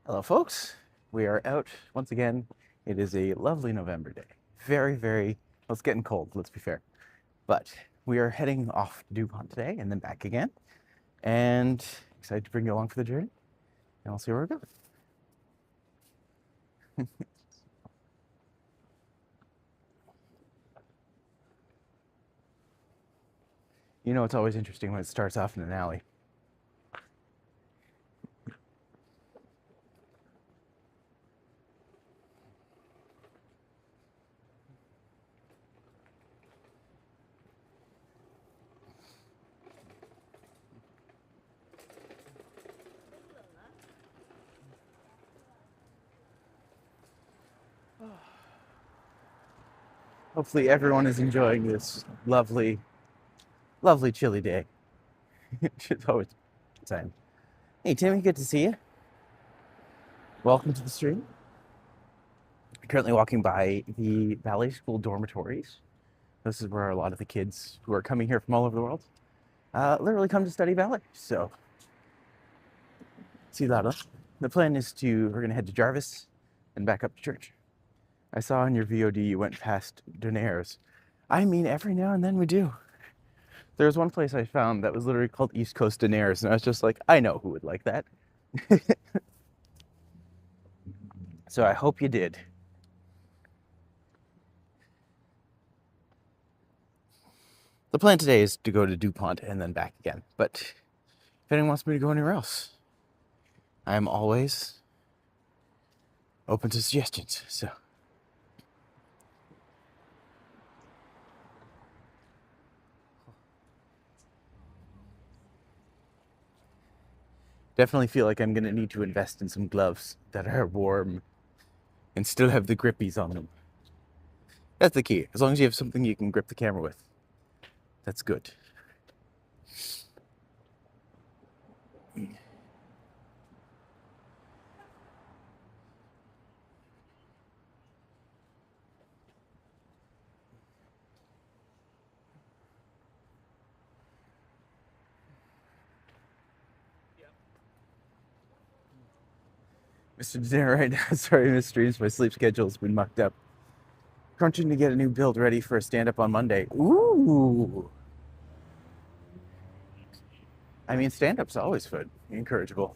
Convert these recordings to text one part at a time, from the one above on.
Hello, folks. We are out once again. It is a lovely November day. Very, well, it's getting cold, let's be fair. But we are heading off to Dupont today and then back again. And excited to bring you along for the journey. And I'll see where we're going. You know, it's always interesting when it starts off in an alley. Hopefully everyone is enjoying this lovely chilly day. It's always time. Hey, Timmy, good to see you. Welcome to the stream. Currently walking by the ballet school dormitories. This is where a lot of the kids who are coming here from all over the world literally come to study ballet. So, see that. The plan is we're going to head to Jarvis and back up to church. I saw on your VOD you went past Donaires. I mean, every now and then we do. There was one place I found that was literally called East Coast Donaires, and I was just like, I know who would like that. So I hope you did. The plan today is to go to Dupont and then back again. But if anyone wants me to go anywhere else, I am always open to suggestions. So definitely feel like I'm going to need to invest in some gloves that are warm and still have the grippies on them. That's the key. As long as you have something you can grip the camera with, that's good. Mr. Dinner right now. Sorry, Mr. Streams. My sleep schedule's been mucked up. Crunching to get a new build ready for a stand-up on Monday. Ooh. I mean, stand-up's always fun, encourageable.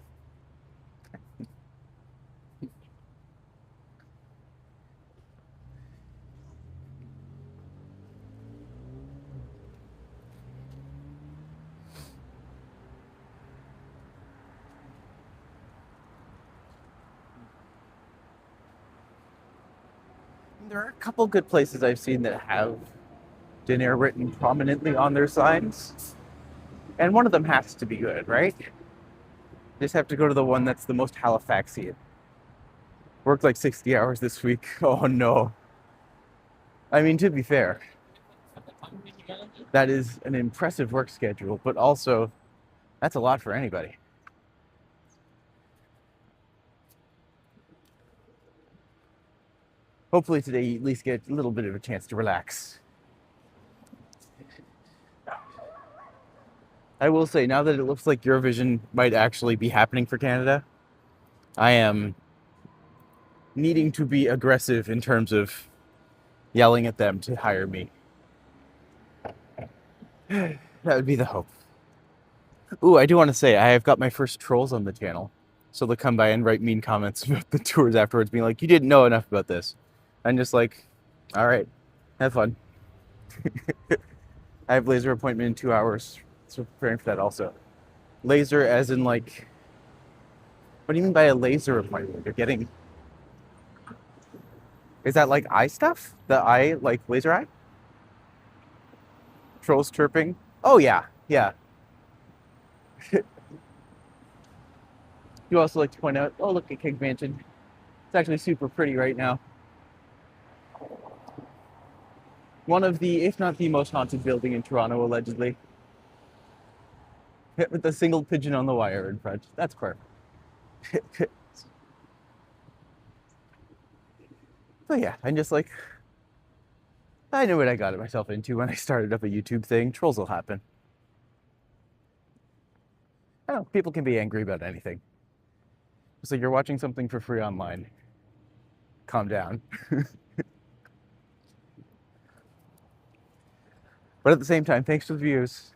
There are a couple good places I've seen that have dinner written prominently on their signs. And one of them has to be good, right? Just have to go to the one that's the most Halifaxian. Worked like 60 hours this week. Oh no. I mean, to be fair, that is an impressive work schedule, but also that's a lot for anybody. Hopefully today you at least get a little bit of a chance to relax. I will say, now that it looks like Eurovision might actually be happening for Canada, I am needing to be aggressive in terms of yelling at them to hire me. That would be the hope. Ooh, I do want to say, I have got my first trolls on the channel. So they'll come by and write mean comments about the tours afterwards, being like, you didn't know enough about this. I'm just like, all right, have fun. I have laser appointment in 2 hours, so preparing for that also. Laser as in like, what do you mean by a laser appointment? You're getting, is that like eye stuff? The eye, like laser eye? Trolls chirping? Oh yeah. You also like to point out, oh look at King Mansion. It's actually super pretty right now. One of the, if not the most haunted building in Toronto, allegedly. With a single pigeon on the wire in front. That's perfect. But yeah, I'm just like, I knew what I got myself into when I started up a YouTube thing. Trolls will happen. I don't know, people can be angry about anything. It's like you're watching something for free online. Calm down. But at the same time, thanks for the views.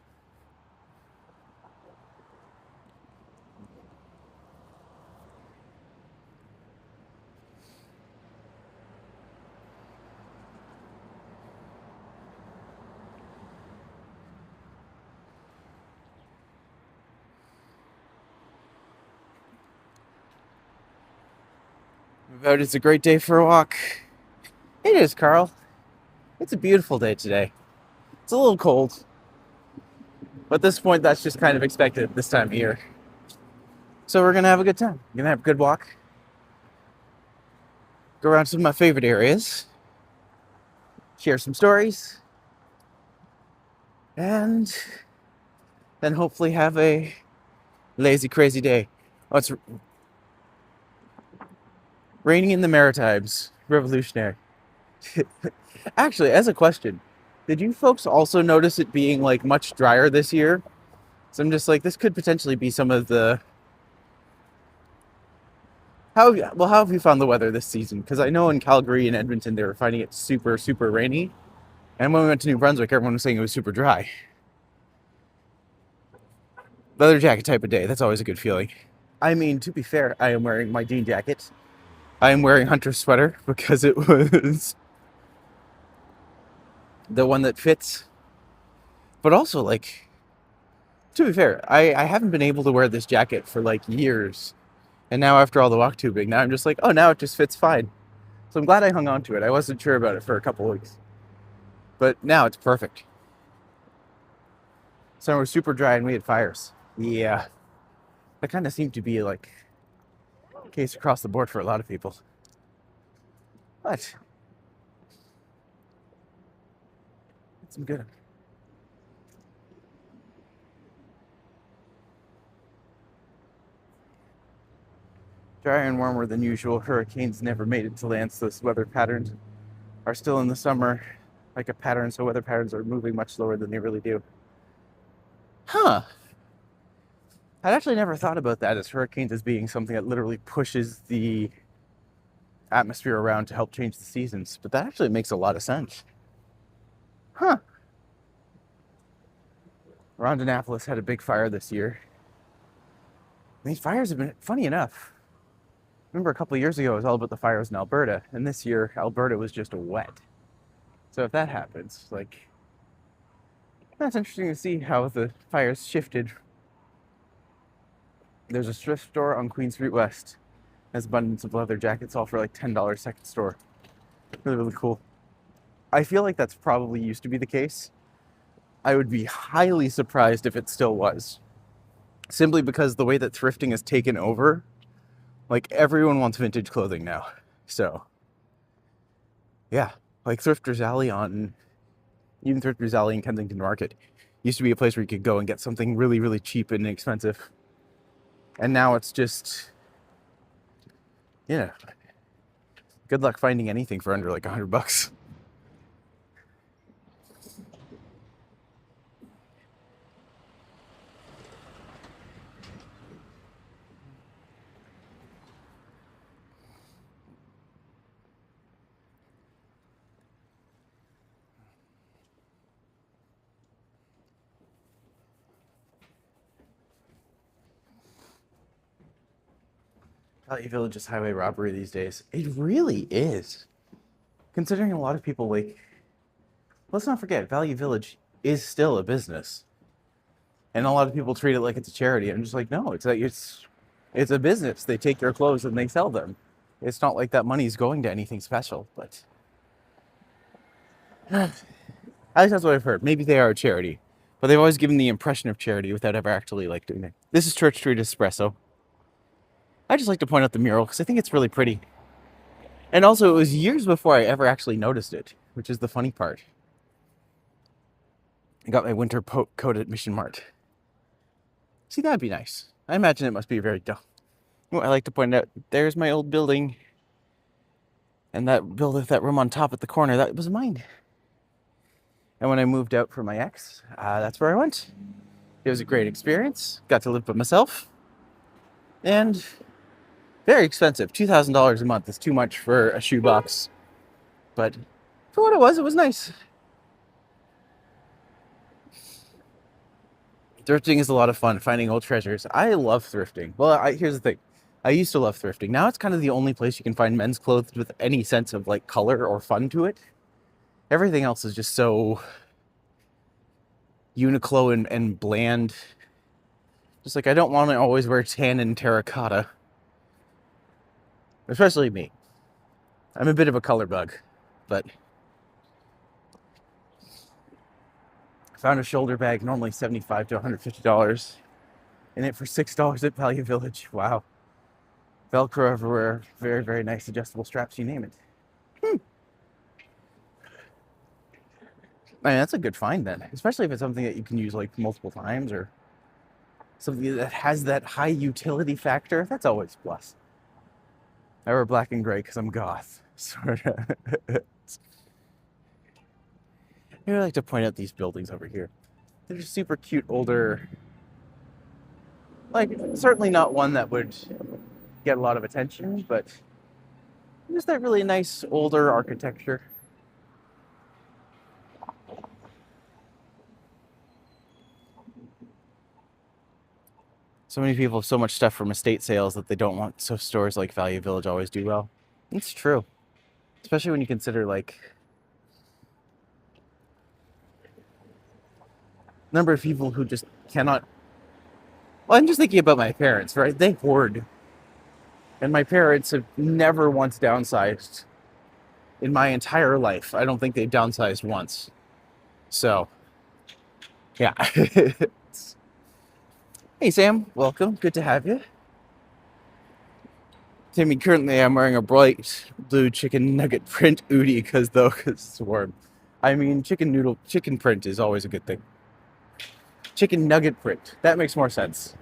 But it's a great day for a walk. It is, Carl. It's a beautiful day today. It's a little cold. But at this point, that's just kind of expected this time of year. So we're going to have a good time. We're going to have a good walk. Go around some of my favorite areas. Share some stories. And then hopefully have a lazy, crazy day. Oh, it's raining in the Maritimes. Revolutionary. Actually, as a question, did you folks also notice it being like much drier this year? So I'm just like, this could potentially be some of the... how have you found the weather this season? Because I know in Calgary and Edmonton, they were finding it super, super rainy. And when we went to New Brunswick, everyone was saying it was super dry. Leather jacket type of day. That's always a good feeling. I mean, to be fair, I am wearing my jean jacket. I am wearing Hunter's sweater because it was the one that fits. But also, like, to be fair, I haven't been able to wear this jacket for like years. And now after all the walk tubing, now I'm just like, oh, now it just fits fine. So I'm glad I hung on to it. I wasn't sure about it for a couple of weeks. But now it's perfect. Summer was super dry and we had fires. Yeah. That kind of seemed to be like a case across the board for a lot of people. But it's some good. Drier and warmer than usual. Hurricanes never made it to land, so this weather patterns are still in the summer like a pattern, so weather patterns are moving much slower than they really do. Huh. I'd actually never thought about that as hurricanes as being something that literally pushes the atmosphere around to help change the seasons, but that actually makes a lot of sense. Huh. Around Annapolis had a big fire this year. These fires have been, funny enough, remember a couple of years ago it was all about the fires in Alberta, and this year Alberta was just wet. So if that happens, like, that's interesting to see how the fires shifted. There's a thrift store on Queen Street West. Has abundance of leather jackets, all for like $10 second store. Really, really cool. I feel like that's probably used to be the case. I would be highly surprised if it still was. Simply because the way that thrifting has taken over, like everyone wants vintage clothing now. So, yeah, like Thrifters Alley even Thrifters Alley in Kensington Market used to be a place where you could go and get something really, really cheap and inexpensive. And now it's just, yeah, good luck finding anything for under like $100. Valley Village is highway robbery these days. It really is. Considering a lot of people, like, let's not forget, Valley Village is still a business. And a lot of people treat it like it's a charity. I'm just like, no, it's a business. They take your clothes and they sell them. It's not like that money's going to anything special, but at least that's what I've heard. Maybe they are a charity, but they've always given the impression of charity without ever actually like doing it. This is Church Street Espresso. I just like to point out the mural because I think it's really pretty. And also, it was years before I ever actually noticed it, which is the funny part. I got my winter coat at Mission Mart. See, that'd be nice. I imagine it must be very dull. I like to point out, there's my old building. And that room on top at the corner, that was mine. And when I moved out for my ex, that's where I went. It was a great experience. Got to live by myself. And Very expensive. $2,000 a month is too much for a shoebox. But for what it was nice. Thrifting is a lot of fun, finding old treasures. I love thrifting. Well, here's the thing. I used to love thrifting. Now it's kind of the only place you can find men's clothes with any sense of like color or fun to it. Everything else is just so Uniqlo and bland. Just like I don't want to always wear tan and terracotta. Especially me. I'm a bit of a color bug. But I found a shoulder bag, normally $75 to $150. In it for $6 at Value Village. Wow. Velcro everywhere. Very, very nice adjustable straps, you name it. I mean, that's a good find then. Especially if it's something that you can use like multiple times or something that has that high utility factor. That's always a plus. I wear black and gray because I'm goth. Sort of. I like to point out these buildings over here. They're just super cute, older. Like, certainly not one that would get a lot of attention, but just that really nice, older architecture. So many people have so much stuff from estate sales that they don't want, so stores like Value Village always do well. It's true. Especially when you consider, like, number of people who just cannot. Well, I'm just thinking about my parents, right? They hoard. And my parents have never once downsized in my entire life. I don't think they've downsized once. So, yeah. Hey, Sam. Welcome. Good to have you. Timmy, currently I'm wearing a bright blue chicken nugget print hoodie because it's warm. I mean, chicken print is always a good thing. Chicken nugget print. That makes more sense.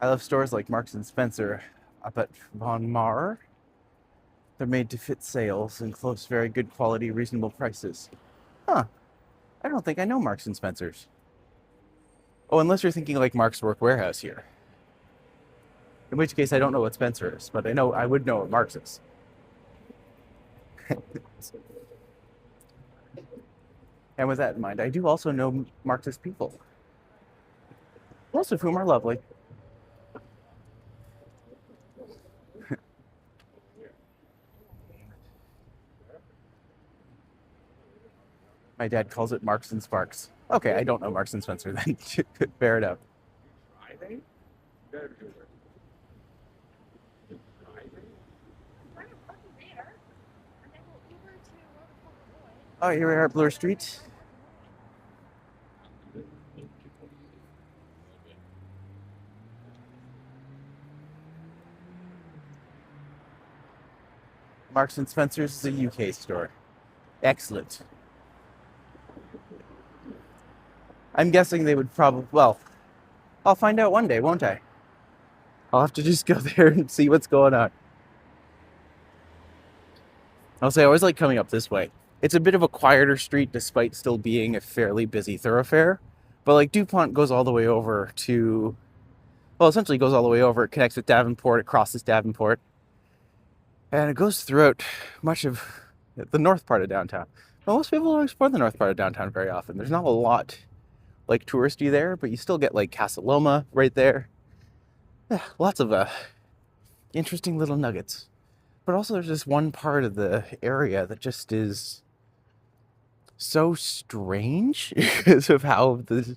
I love stores like Marks and Spencer up at Von Maur. They're made to fit sales and close very good quality, reasonable prices. Huh. I don't think I know Marks and Spencer's. Oh, unless you're thinking like Mark's Work Warehouse here. In which case I don't know what Spencer is, but I would know what Mark's is. And with that in mind, I do also know Marxist people. Most of whom are lovely. My dad calls it Marks and Sparks. Okay, I don't know Marks and Spencer then. Fair enough. Oh, here we are at Bloor Street. Marks and Spencer's is a UK store. Excellent. I'm guessing they would probably, well, I'll find out one day, won't I? I'll have to just go there and see what's going on. I'll say I always like coming up this way. It's a bit of a quieter street despite still being a fairly busy thoroughfare. But like Dupont goes all the way over to, well, essentially goes all the way over. It connects with Davenport, it crosses Davenport. And it goes throughout much of the north part of downtown. Well, most people don't explore the north part of downtown very often. There's not a lot like touristy there, but you still get like Casa Loma right there. Yeah, lots of interesting little nuggets. But also there's this one part of the area that just is so strange because of how the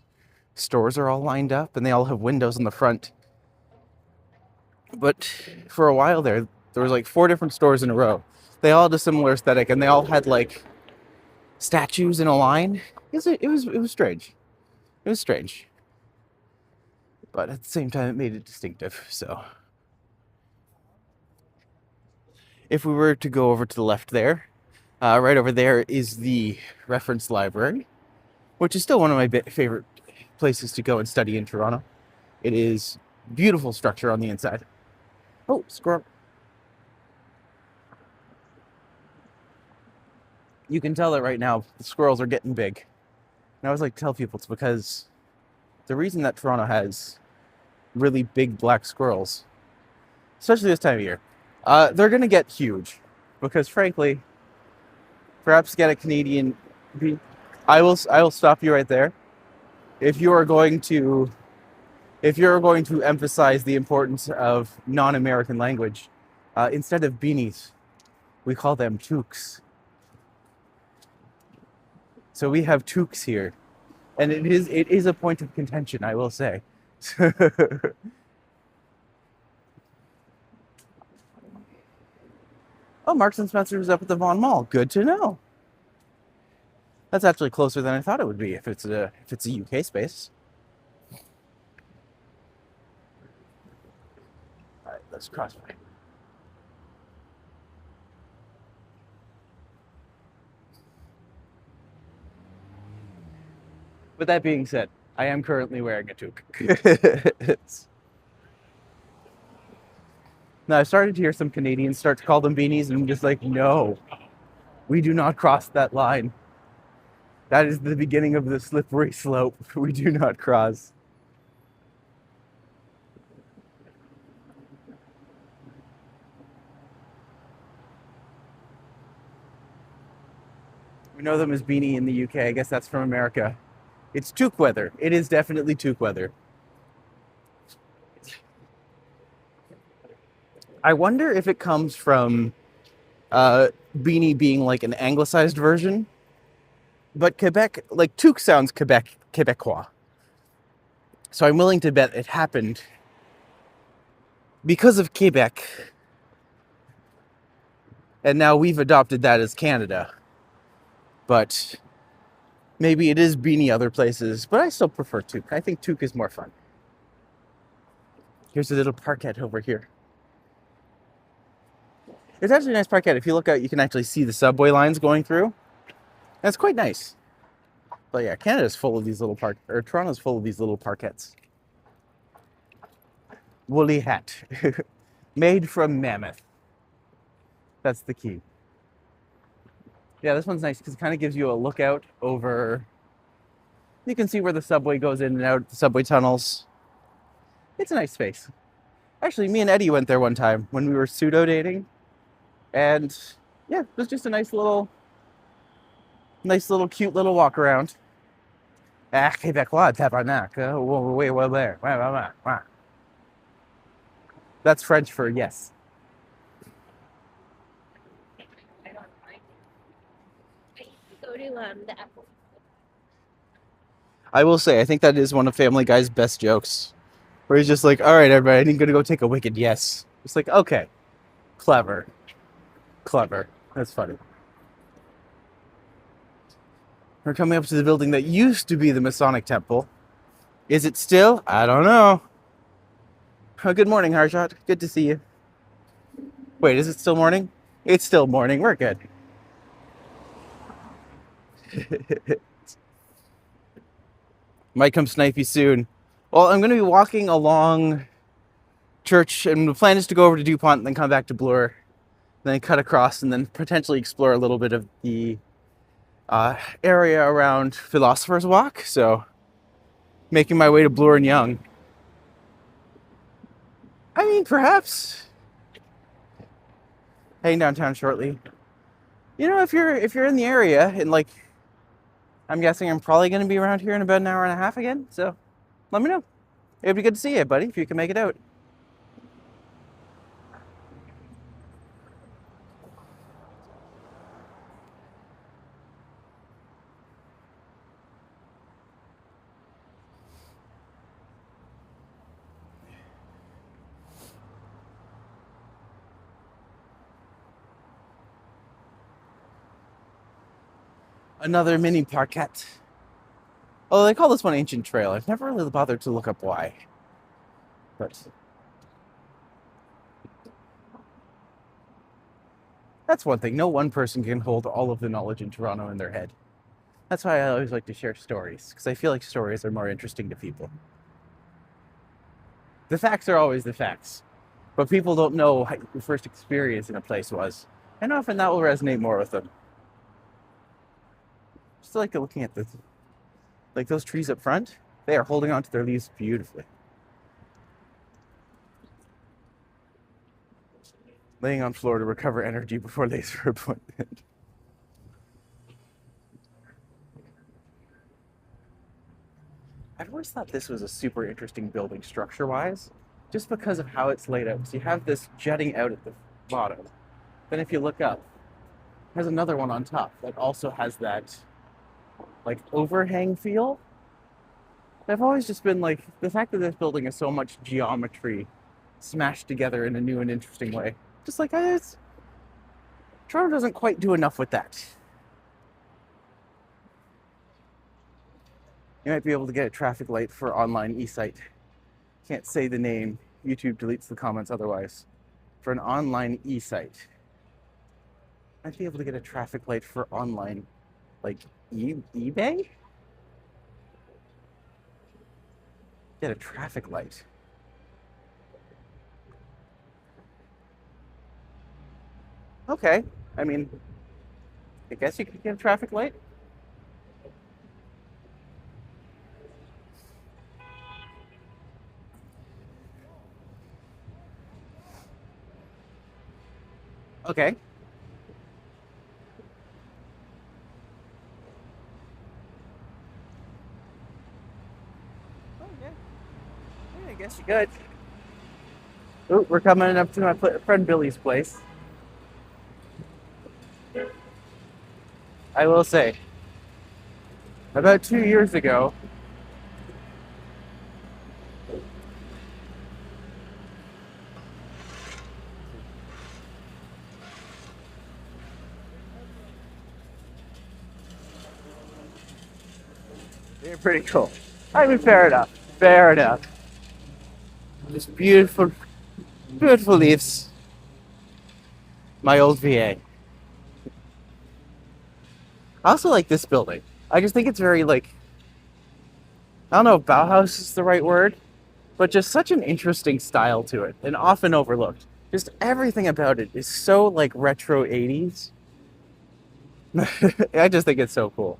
stores are all lined up and they all have windows in the front. But for a while there was like 4 different stores in a row. They all had a similar aesthetic and they all had like statues in a line. It was strange. It was strange. but at the same time, it made it distinctive. So if we were to go over to the left there, right over there is the reference library, which is still one of my favorite places to go and study in Toronto. It is beautiful structure on the inside. Oh, squirrel. You can tell that right now the squirrels are getting big. And I always like to tell people it's because the reason that Toronto has really big black squirrels, especially this time of year, they're going to get huge because, frankly, perhaps get a Canadian. I will stop you right there. If you are going to emphasize the importance of non-American language, instead of beanies, we call them toques. So we have toques here, and it is a point of contention, I will say. Oh, Marks and Spencer is up at the Vaughan Mall. Good to know. That's actually closer than I thought it would be if it's a UK space. All right, let's cross by. With that being said, I am currently wearing a toque. Now, I've started to hear some Canadians start to call them beanies, and I'm just like, no, we do not cross that line. That is the beginning of the slippery slope. We do not cross. We know them as beanie in the UK. I guess that's from America. It's toque weather. It is definitely toque weather. I wonder if it comes from beanie being like an anglicized version. But Quebec, like toque sounds Quebecois. So I'm willing to bet it happened because of Quebec. And now we've adopted that as Canada. But maybe it is beanie other places. But I still prefer toque. I think toque is more fun. Here's a little parkette over here. It's actually a nice parkette. If you look out, you can actually see the subway lines going through. That's quite nice. But yeah, Canada's full of these little Toronto's full of these little parkettes. Woolly hat. Made from mammoth. That's the key. Yeah, this one's nice because it kind of gives you a lookout over. You can see where the subway goes in and out, the subway tunnels. It's a nice space. Actually, me and Eddie went there one time when we were pseudo dating. And yeah, it was just a nice little, cute little walk around. Ah, Québécois, tabarnak. Way well there. That's French for yes. Go to the Apple. I will say, I think that is one of Family Guy's best jokes. Where he's just like, all right, everybody, I'm going to go take a wicked yes. It's like, okay, clever. That's funny. We're coming up to the building that used to be the Masonic Temple. Is it still? I don't know. Oh, good morning, Harshot. Good to see you. Wait, is it still morning? It's still morning. We're good. Might come snipey soon. Well, I'm going to be walking along Church, and the plan is to go over to Dupont and then come back to Bloor. Then cut across and then potentially explore a little bit of the area around Philosopher's Walk. So making my way to Bloor and Yonge. I mean, perhaps heading downtown shortly. You know, if you're in the area, and like, I'm guessing I'm probably going to be around here in about an hour and a half again. So let me know. It'd be good to see you, buddy, if you can make it out. Another mini parkette. Oh, they call this one Ancient Trail. I've never really bothered to look up why. But that's one thing. No one person can hold all of the knowledge in Toronto in their head. That's why I always like to share stories, because I feel like stories are more interesting to people. The facts are always the facts, but people don't know how your first experience in a place was, and often that will resonate more with them. Just like looking at like those trees up front, they are holding on to their leaves beautifully. Laying on floor to recover energy before laser appointment. I've always thought this was a super interesting building structure-wise, just because of how it's laid out. So you have this jutting out at the bottom. Then if you look up, there's another one on top that also has that like overhang feel. I've always just been like, the fact that this building is so much geometry smashed together in a new and interesting way. Just like, Toronto doesn't quite do enough with that. You might be able to get a traffic light for online e-site. Can't say the name. YouTube deletes the comments otherwise. For an online e-site. Might be able to get a traffic light for online, like eBay? Get a traffic light. Okay. I mean, I guess you could get a traffic light. Okay. Oh, yeah. Yeah, I guess you could. Oh, we're coming up to my friend Billy's place. I will say, about 2 years ago, they're pretty cool. I mean, fair enough. Fair enough. Just beautiful, beautiful leaves. My old VA. I also like this building. I just think it's very like, I don't know if Bauhaus is the right word, but just such an interesting style to it and often overlooked. Just everything about it is so like retro 80s. I just think it's so cool.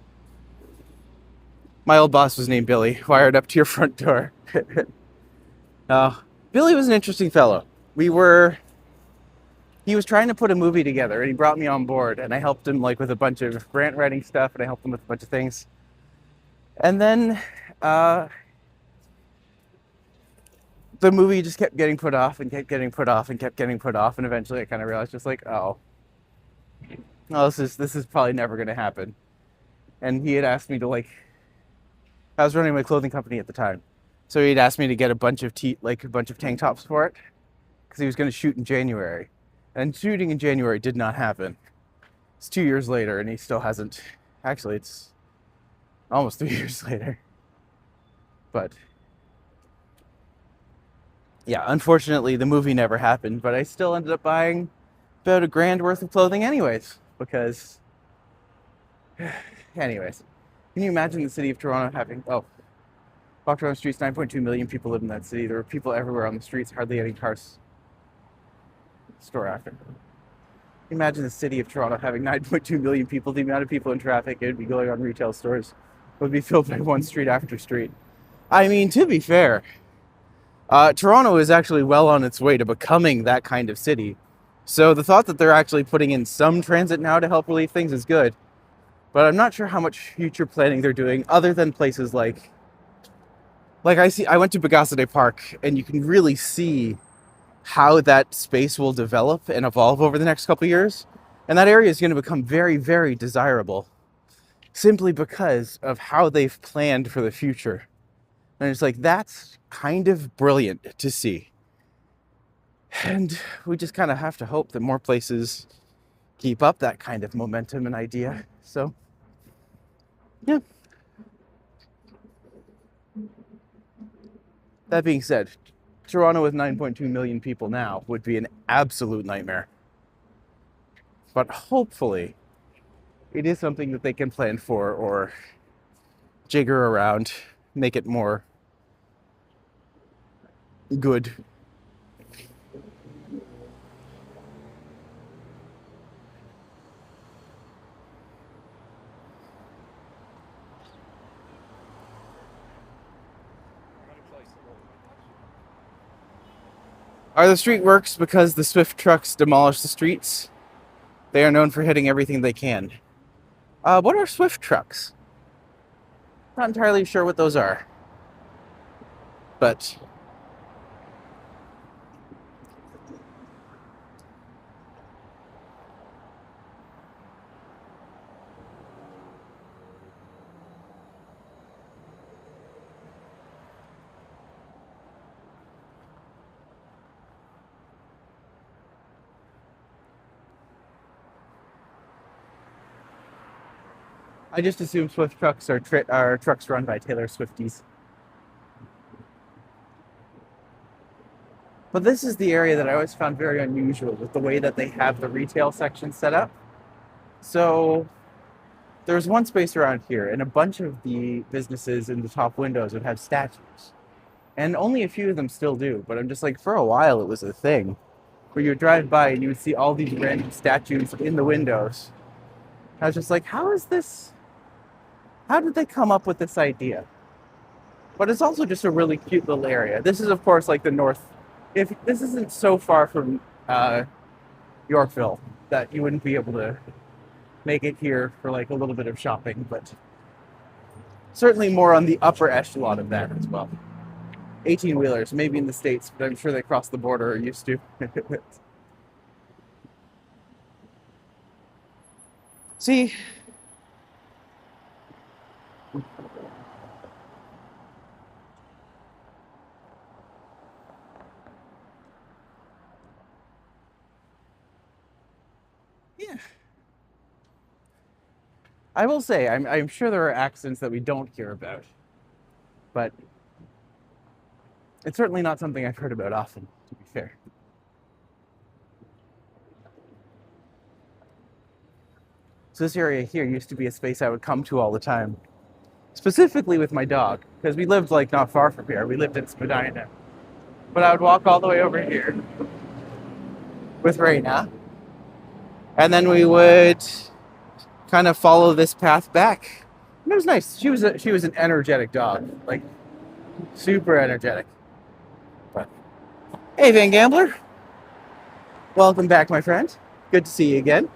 My old boss was named Billy, wired up to your front door. Billy was an interesting fellow. He was trying to put a movie together and he brought me on board and I helped him like with a bunch of grant writing stuff and I helped him with a bunch of things. And then the movie just kept getting put off and kept getting put off and kept getting put off, and eventually I kind of realized just like, oh, this is probably never going to happen. And he had asked me to like, I was running my clothing company at the time, so he'd asked me to get a bunch of tank tops for it because he was going to shoot in January, and shooting in January did not happen. It's 2 years later and he still hasn't. Actually, it's almost 3 years later. But yeah, unfortunately, the movie never happened, but I still ended up buying about $1,000 worth of clothing anyways, because anyways, can you imagine the city of Toronto having, walked around the streets, 9.2 million people live in that city. There were people everywhere on the streets, hardly any cars. Store after. Can you imagine the city of Toronto having 9.2 million people, the amount of people in traffic it would be going on retail stores would be filled by one street after street. I mean, to be fair, Toronto is actually well on its way to becoming that kind of city. So the thought that they're actually putting in some transit now to help relieve things is good. But I'm not sure how much future planning they're doing other than places like I went to Bagasse Park and you can really see how that space will develop and evolve over the next couple of years. And that area is going to become very, very desirable simply because of how they've planned for the future. And it's like, that's kind of brilliant to see. And we just kind of have to hope that more places keep up that kind of momentum and idea. So, yeah. That being said, Toronto with 9.2 million people now would be an absolute nightmare. But hopefully, it is something that they can plan for or jigger around, make it more good. Are the street works because the Swift trucks demolish the streets? They are known for hitting everything they can. What are Swift trucks? Not entirely sure what those are. But I just assume Swift trucks are trucks run by Taylor Swifties. But this is the area that I always found very unusual with the way that they have the retail section set up. So there's one space around here, and a bunch of the businesses in the top windows would have statues. And only a few of them still do, but I'm just like, for a while it was a thing where you would drive by and you would see all these random statues in the windows. I was just like, how did they come up with this idea? But it's also just a really cute little area. This is, of course, like the north. If this isn't so far from Yorkville that you wouldn't be able to make it here for like a little bit of shopping, but certainly more on the upper echelon of that as well. 18-wheelers, maybe in the States, but I'm sure they cross the border or used to. See, yeah. I will say, I'm sure there are accidents that we don't hear about, but it's certainly not something I've heard about often, to be fair. So this area here used to be a space I would come to all the time, specifically with my dog, because we lived like not far from here. We lived in Spadina. But I would walk all the way over here with Raina, and then we would kind of follow this path back. And it was nice. She was an energetic dog, like super energetic. But hey, Van Gambler, welcome back, my friend. Good to see you again.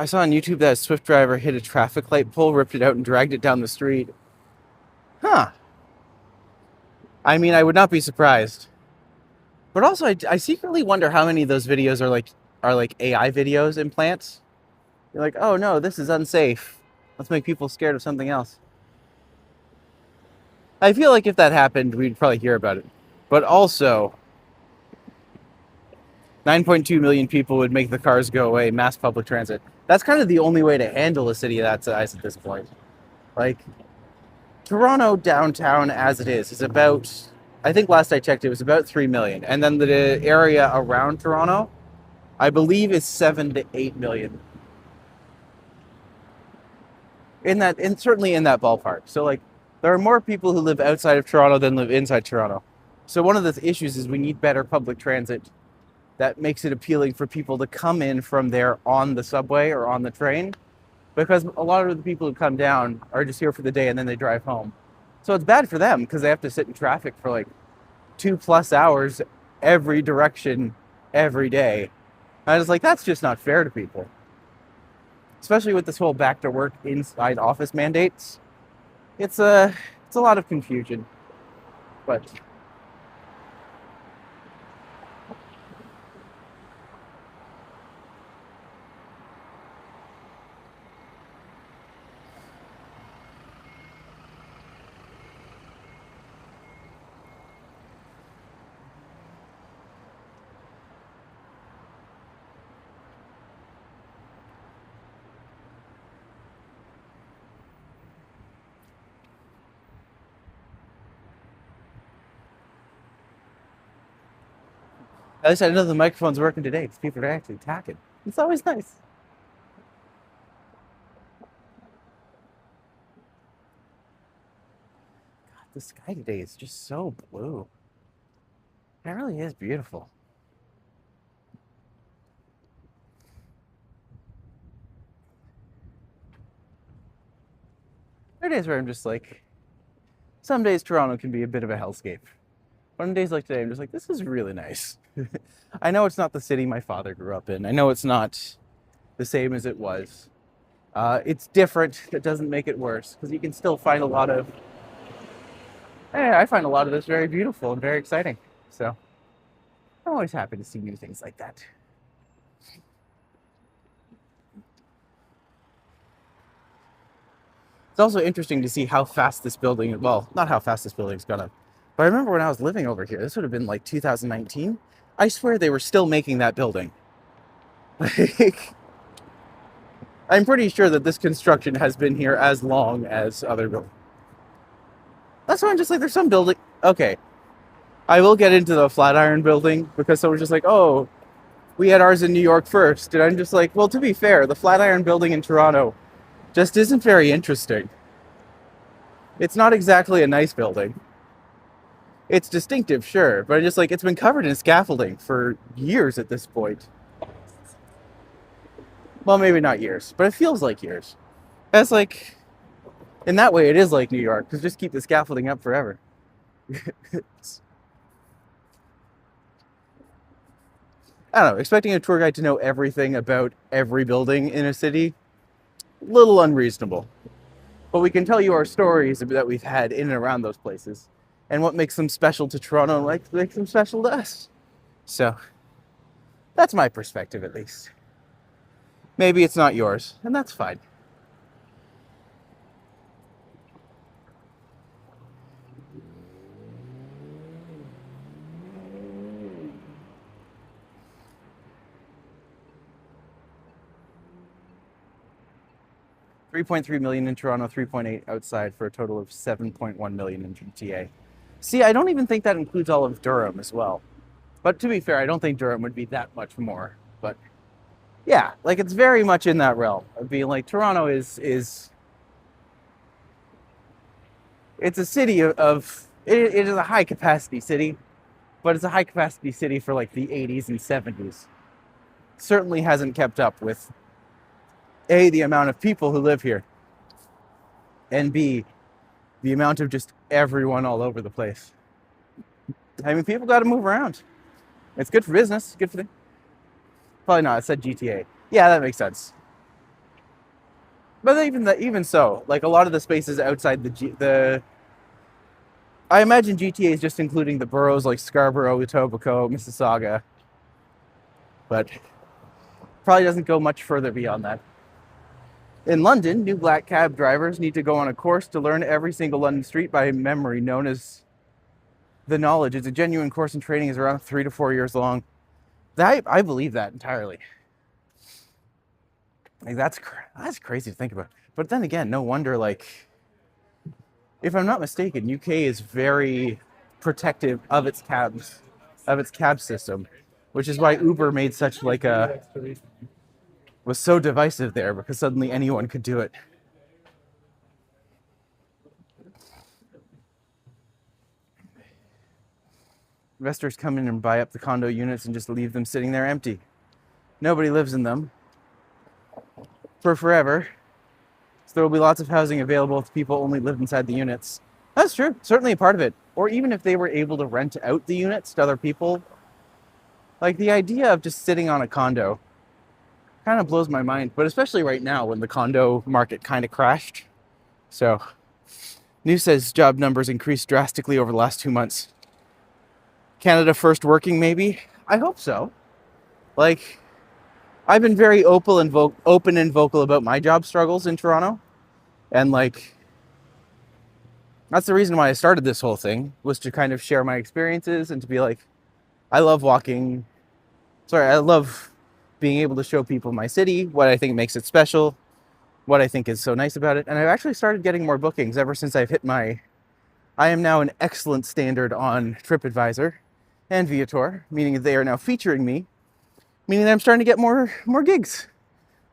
I saw on YouTube that a Swift driver hit a traffic light pole, ripped it out, and dragged it down the street. Huh. I mean, I would not be surprised. But also, I secretly wonder how many of those videos are like AI videos in plants. You're like, oh no, this is unsafe. Let's make people scared of something else. I feel like if that happened, we'd probably hear about it. But also, 9.2 million people would make the cars go away, mass public transit. That's kind of the only way to handle a city that size at this point. Like, Toronto downtown as it is about, I think last I checked, it was about 3 million. And then the area around Toronto, I believe, is 7 to 8 million. Certainly in that ballpark. So, like, there are more people who live outside of Toronto than live inside Toronto. So one of the issues is we need better public transit that makes it appealing for people to come in from there on the subway or on the train, because a lot of the people who come down are just here for the day and then they drive home. So it's bad for them because they have to sit in traffic for like 2+ hours every direction every day. And I was like, that's just not fair to people. especially with this whole back to work inside office mandates. It's a lot of confusion, but at least I know the microphone's working today because people are actually talking. It's always nice. God, the sky today is just so blue. It really is beautiful. There are days where I'm just like, some days Toronto can be a bit of a hellscape. But on days like today, I'm just like, this is really nice. I know it's not the city my father grew up in. I know it's not the same as it was. It's different. It doesn't make it worse because you can still find a lot of. I find a lot of this very beautiful and very exciting. So I'm always happy to see new things like that. It's also interesting to see how fast this building, well, not how fast this building's gonna, but I remember when I was living over here, this would have been like 2019. I swear they were still making that building. Like, I'm pretty sure that this construction has been here as long as other buildings. That's why I'm just like, there's some building. Okay, I will get into the Flatiron building because someone's just like, oh, we had ours in New York first. And I'm just like, well, to be fair, the Flatiron building in Toronto just isn't very interesting. It's not exactly a nice building. It's distinctive, sure, but just like it's been covered in scaffolding for years at this point. Well, maybe not years, but it feels like years. That's like, in that way, it is like New York, because just keep the scaffolding up forever. I don't know, expecting a tour guide to know everything about every building in a city, a little unreasonable. But we can tell you our stories that we've had in and around those places and what makes them special to Toronto and like makes them special to us. So that's my perspective, at least. Maybe it's not yours, and that's fine. $3.3 million in Toronto, 3.8 outside for a total of 7.1 million in GTA. See, I don't even think that includes all of Durham as well. But to be fair, I don't think Durham would be that much more. But yeah, like it's very much in that realm of being like Toronto is it's a city of it is a high capacity city, but it's a high capacity city for like the 80s and 70s. Certainly hasn't kept up with A, the amount of people who live here, and B, the amount of just everyone all over the place. I mean, people got to move around. It's good for business. Good for the. Probably not. I said GTA. Yeah, that makes sense. But even so, like a lot of the spaces outside the. I imagine GTA is just including the boroughs like Scarborough, Etobicoke, Mississauga, but probably doesn't go much further beyond that. In London, new black cab drivers need to go on a course to learn every single London street by memory, known as the knowledge. It's a genuine course and training is around 3 to 4 years long. I believe that entirely. Like that's crazy to think about. But then again, no wonder. Like, if I'm not mistaken, UK is very protective of its cab system, which is why Uber made such like a was so divisive there because suddenly anyone could do it. Investors come in and buy up the condo units and just leave them sitting there empty. Nobody lives in them for forever. So there will be lots of housing available if people only live inside the units. That's true. Certainly a part of it. Or even if they were able to rent out the units to other people. Like the idea of just sitting on a condo kind of blows my mind, but especially right now when the condo market kind of crashed. So, news says job numbers increased drastically over the last 2 months. Canada first working, maybe? I hope so. Like, I've been very open and vocal about my job struggles in Toronto. And, like, that's the reason why I started this whole thing, was to kind of share my experiences and to be like, I love I love being able to show people my city, what I think makes it special, what I think is so nice about it. And I've actually started getting more bookings ever since I've hit I am now an excellent standard on TripAdvisor and Viator, meaning that they are now featuring me, meaning that I'm starting to get more gigs,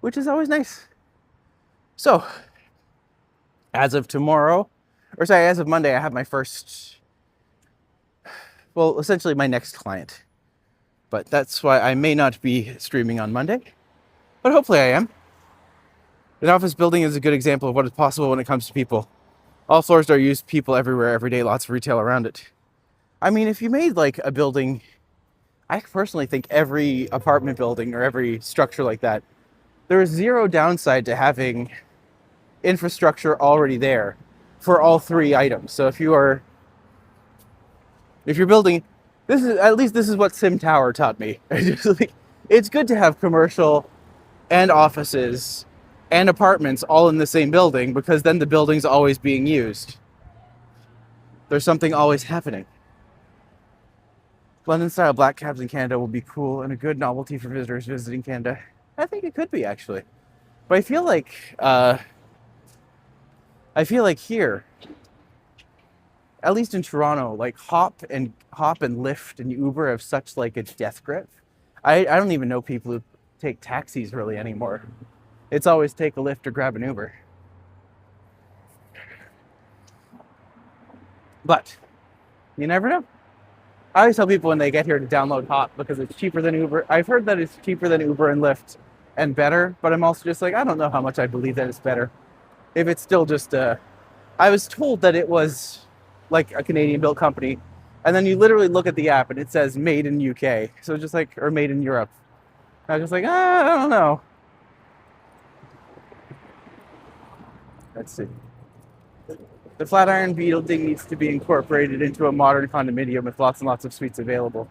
which is always nice. So, as of Monday, I have my first, essentially my next client. But that's why I may not be streaming on Monday, but hopefully I am. An office building is a good example of what is possible when it comes to people. All floors are used, people everywhere, every day, lots of retail around it. I mean, if you made like a building, I personally think every apartment building or every structure like that, there is zero downside to having infrastructure already there for all three items. So if you're building, this is what Sim Tower taught me. It's good to have commercial and offices and apartments all in the same building, because then the building's always being used. There's something always happening. London-style black cabs in Canada will be cool and a good novelty for visitors visiting Canada. I think it could be, actually. But I feel like here, at least in Toronto, like Hop and Lyft and Uber have such like a death grip. I don't even know people who take taxis really anymore. It's always take a Lyft or grab an Uber. But you never know. I always tell people when they get here to download Hop because it's cheaper than Uber. I've heard that it's cheaper than Uber and Lyft and better, but I'm also just like, I don't know how much I believe that it's better. If it's still just I was told that it was like a Canadian-built company, and then you literally look at the app and it says made in UK, so just like, or made in Europe. I was just like, I don't know. Let's see. The Flatiron building needs to be incorporated into a modern condominium with lots and lots of suites available.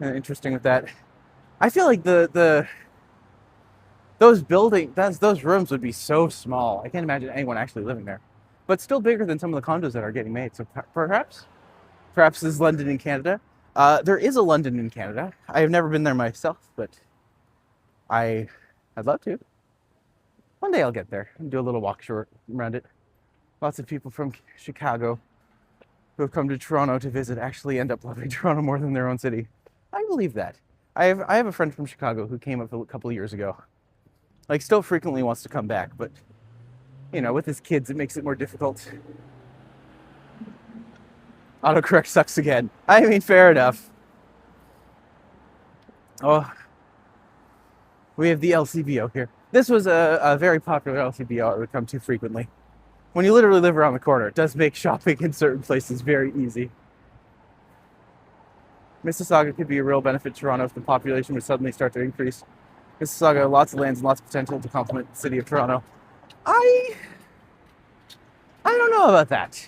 Interesting with that. I feel like those rooms would be so small. I can't imagine anyone actually living there. But still bigger than some of the condos that are getting made. So perhaps this is London in Canada. There is a London in Canada. I have never been there myself, but I'd love to. One day I'll get there and do a little walk around it. Lots of people from Chicago who have come to Toronto to visit actually end up loving Toronto more than their own city. I believe that. I have a friend from Chicago who came up a couple of years ago. Like, still frequently wants to come back, but, you know, with his kids, it makes it more difficult. Autocorrect sucks again. I mean, fair enough. Oh, we have the LCBO here. This was a very popular LCBO I would come to frequently. When you literally live around the corner, it does make shopping in certain places very easy. Mississauga could be a real benefit to Toronto if the population would suddenly start to increase. Mississauga, lots of lands and lots of potential to complement the city of Toronto. I don't know about that.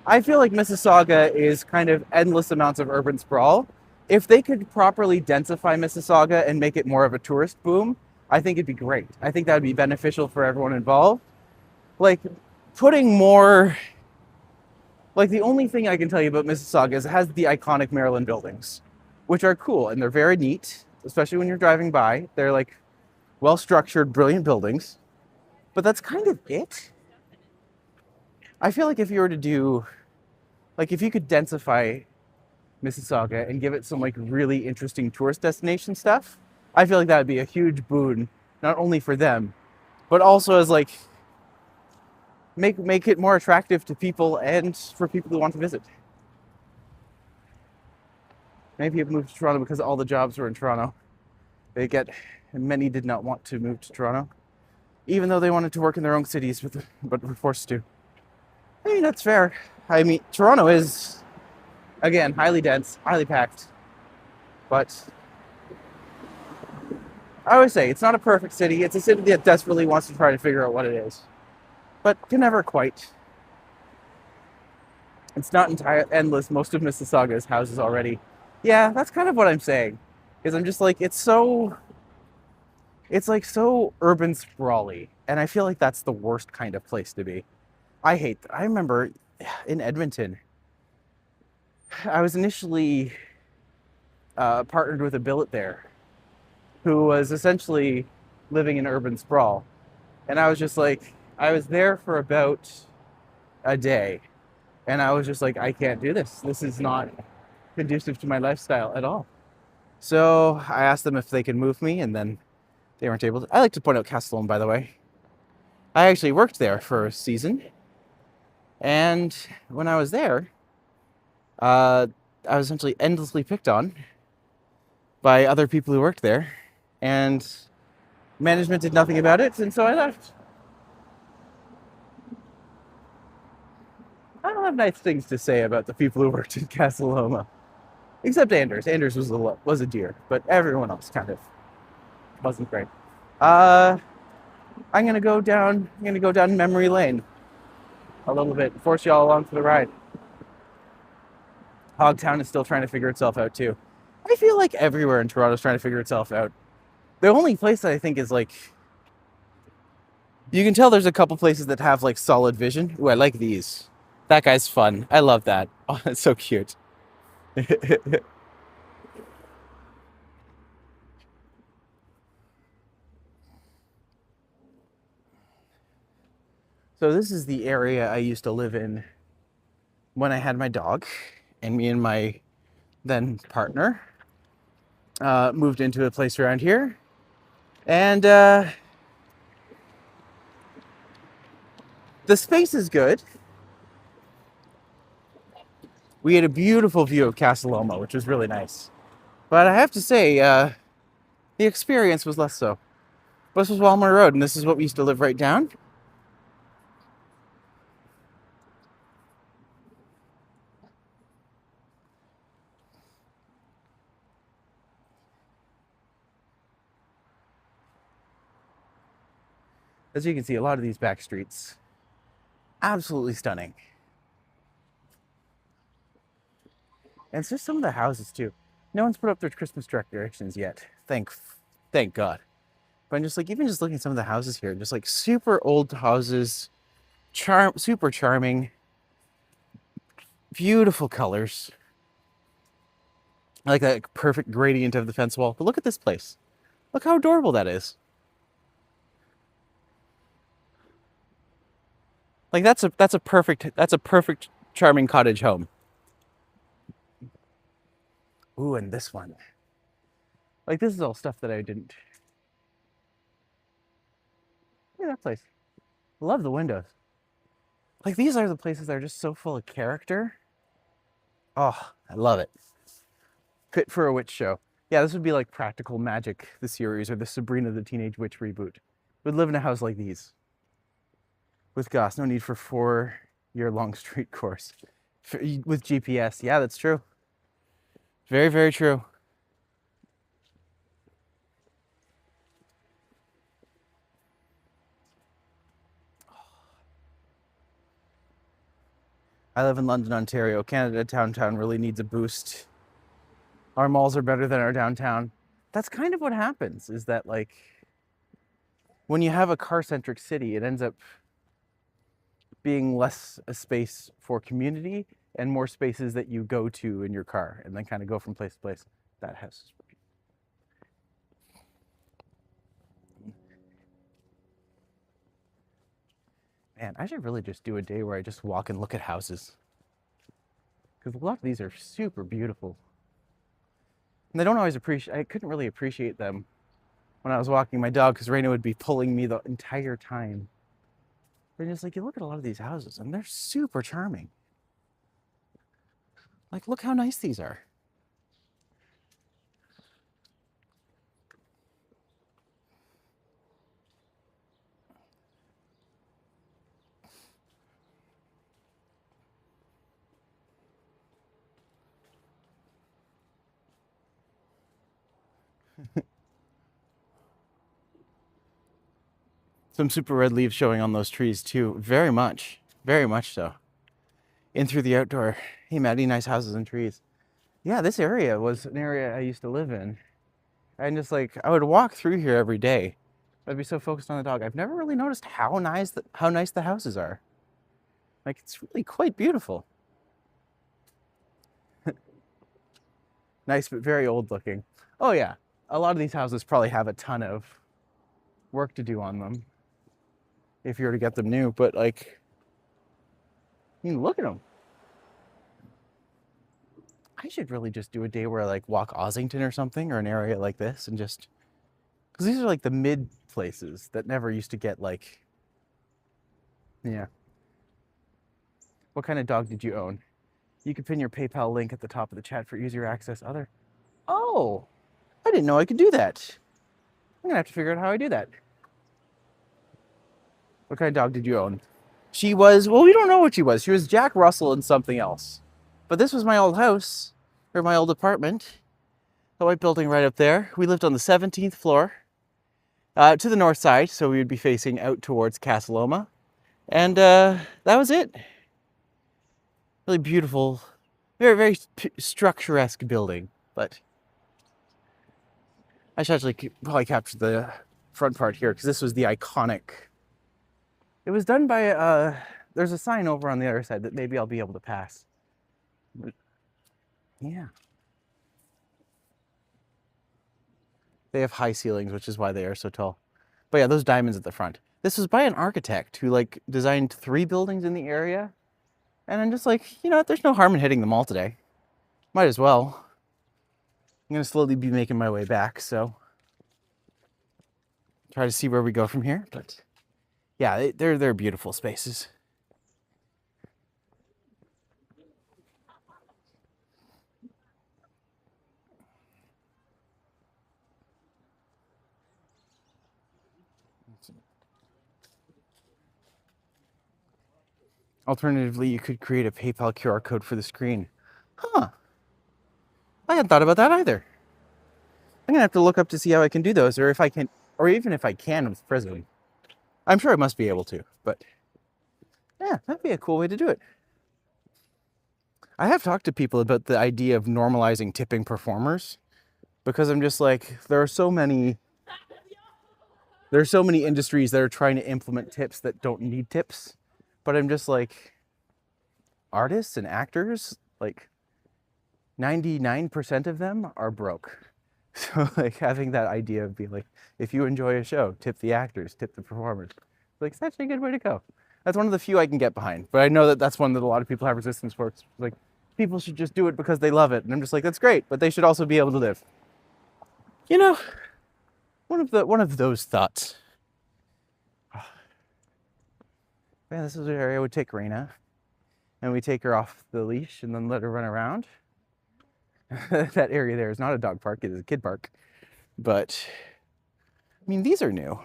I feel like Mississauga is kind of endless amounts of urban sprawl. If they could properly densify Mississauga and make it more of a tourist boom, I think it'd be great. I think that would be beneficial for everyone involved. Like, putting more... Like, the only thing I can tell you about Mississauga is it has the iconic Maryland buildings, which are cool, and they're very neat, especially when you're driving by. They're, like, well-structured, brilliant buildings. But that's kind of it. I feel like if you were to do... Like, if you could densify Mississauga and give it some, like, really interesting tourist destination stuff, I feel like that would be a huge boon, not only for them, but also as, like... Make it more attractive to people and for people who want to visit. Many people moved to Toronto because all the jobs were in Toronto. Many did not want to move to Toronto, even though they wanted to work in their own cities, but were forced to. I mean, that's fair. I mean, Toronto is, again, highly dense, highly packed, but I always say it's not a perfect city. It's a city that desperately wants to try to figure out what it is, but can never quite. It's not entire endless. Most of Mississauga's houses already. Yeah, that's kind of what I'm saying. Is I'm just like it's like so urban sprawly, and I feel like that's the worst kind of place to be. I remember in Edmonton, I was initially partnered with a billet there who was essentially living in urban sprawl. And I was just like, I was there for about a day. And I was just like, I can't do this. This is not conducive to my lifestyle at all. So I asked them if they could move me, and then they weren't able to. I like to point out Castellone, by the way. I actually worked there for a season. And when I was there, I was essentially endlessly picked on by other people who worked there. And management did nothing about it, and so I left. I don't have nice things to say about the people who worked in Casa Loma, except Anders. Anders was a dear, but everyone else kind of wasn't great. Uh, I'm gonna go down. I'm gonna go down memory lane a little bit, force y'all along for the ride. Hogtown is still trying to figure itself out too. I feel like everywhere in Toronto is trying to figure itself out. The only place that I think is like you can tell there's a couple places that have like solid vision. Ooh, I like these. That guy's fun. I love that. Oh, it's so cute. So this is the area I used to live in when I had my dog, and me and my then partner moved into a place around here, and the space is good. We had a beautiful view of Casa Loma, which was really nice, but I have to say the experience was less so. This was Walmart Road, and this is what we used to live right down. As you can see, a lot of these back streets, absolutely stunning. And it's just some of the houses too. No one's put up their Christmas decorations yet. Thank God. But I'm just like, even just looking at some of the houses here, just like super old houses, super charming, beautiful colors. I like that perfect gradient of the fence wall. But look at this place. Look how adorable that is. Like that's a perfect charming cottage home. Ooh, and this one. Like this is all stuff that I didn't. Look at that place. Love the windows. Like these are the places that are just so full of character. Oh, I love it. Fit for a witch show. Yeah, this would be like Practical Magic, the series, or the Sabrina the Teenage Witch reboot. Would live in a house like these. With Goss, no need for 4-year long street course. With GPS, yeah, that's true. Very, very true. I live in London, Ontario. Canada downtown really needs a boost. Our malls are better than our downtown. That's kind of what happens, is that like when you have a car-centric city, it ends up being less a space for community and more spaces that you go to in your car and then kind of go from place to place. That house is pretty. Man, I should really just do a day where I just walk and look at houses. Because a lot of these are super beautiful. And I don't always appreciate, I couldn't really appreciate them when I was walking my dog because Raina would be pulling me the entire time. But just like, you look at a lot of these houses and they're super charming. Like, look how nice these are. Some super red leaves showing on those trees too. Very much so. In through the outdoor. Hey, Maddie, nice houses and trees. Yeah, this area was an area I used to live in. And just like, I would walk through here every day. I'd be so focused on the dog. I've never really noticed how nice the houses are. Like, it's really quite beautiful. Nice, but very old looking. Oh yeah, a lot of these houses probably have a ton of work to do on them if you were to get them new, but like, I mean, look at them. I should really just do a day where I like walk Ossington or something, or an area like this, and just, because these are like the mid places that never used to get like, yeah. What kind of dog did you own? You can pin your PayPal link at the top of the chat for easier access. Oh, I didn't know I could do that. I'm gonna have to figure out how I do that. What kind of dog did you own? She was, well, we don't know what she was. She was Jack Russell and something else. But this was my old house, or my old apartment. The white building right up there. We lived on the 17th floor, to the north side, so we would be facing out towards Casaloma. And that was it. Really beautiful, very, very structuresque building. But I should actually probably capture the front part here, because this was the iconic. It was done by, there's a sign over on the other side that maybe I'll be able to pass. But, yeah. They have high ceilings, which is why they are so tall. But yeah, those diamonds at the front. This was by an architect who like designed 3 buildings in the area. And I'm just like, you know what, there's no harm in hitting them all today. Might as well. I'm gonna slowly be making my way back, so try to see where we go from here. But yeah, they're beautiful spaces. Alternatively, you could create a PayPal QR code for the screen. Huh. I hadn't thought about that either. I'm gonna have to look up to see how I can do those, or if I can, or even if I can with Prism. I'm sure I must be able to, but yeah, that'd be a cool way to do it. I have talked to people about the idea of normalizing tipping performers, because I'm just like, there are so many industries that are trying to implement tips that don't need tips. But I'm just like, artists and actors, like 99% of them are broke. So like having that idea of being like, if you enjoy a show, tip the actors, tip the performers. Like, it's actually a good way to go. That's one of the few I can get behind. But I know that that's one that a lot of people have resistance for. It's like, people should just do it because they love it. And I'm just like, that's great, but they should also be able to live. You know, one of those thoughts. Yeah, this is where I would take Raina, and we take her off the leash and then let her run around. That area there is not a dog park, it is a kid park. But, I mean, these are new.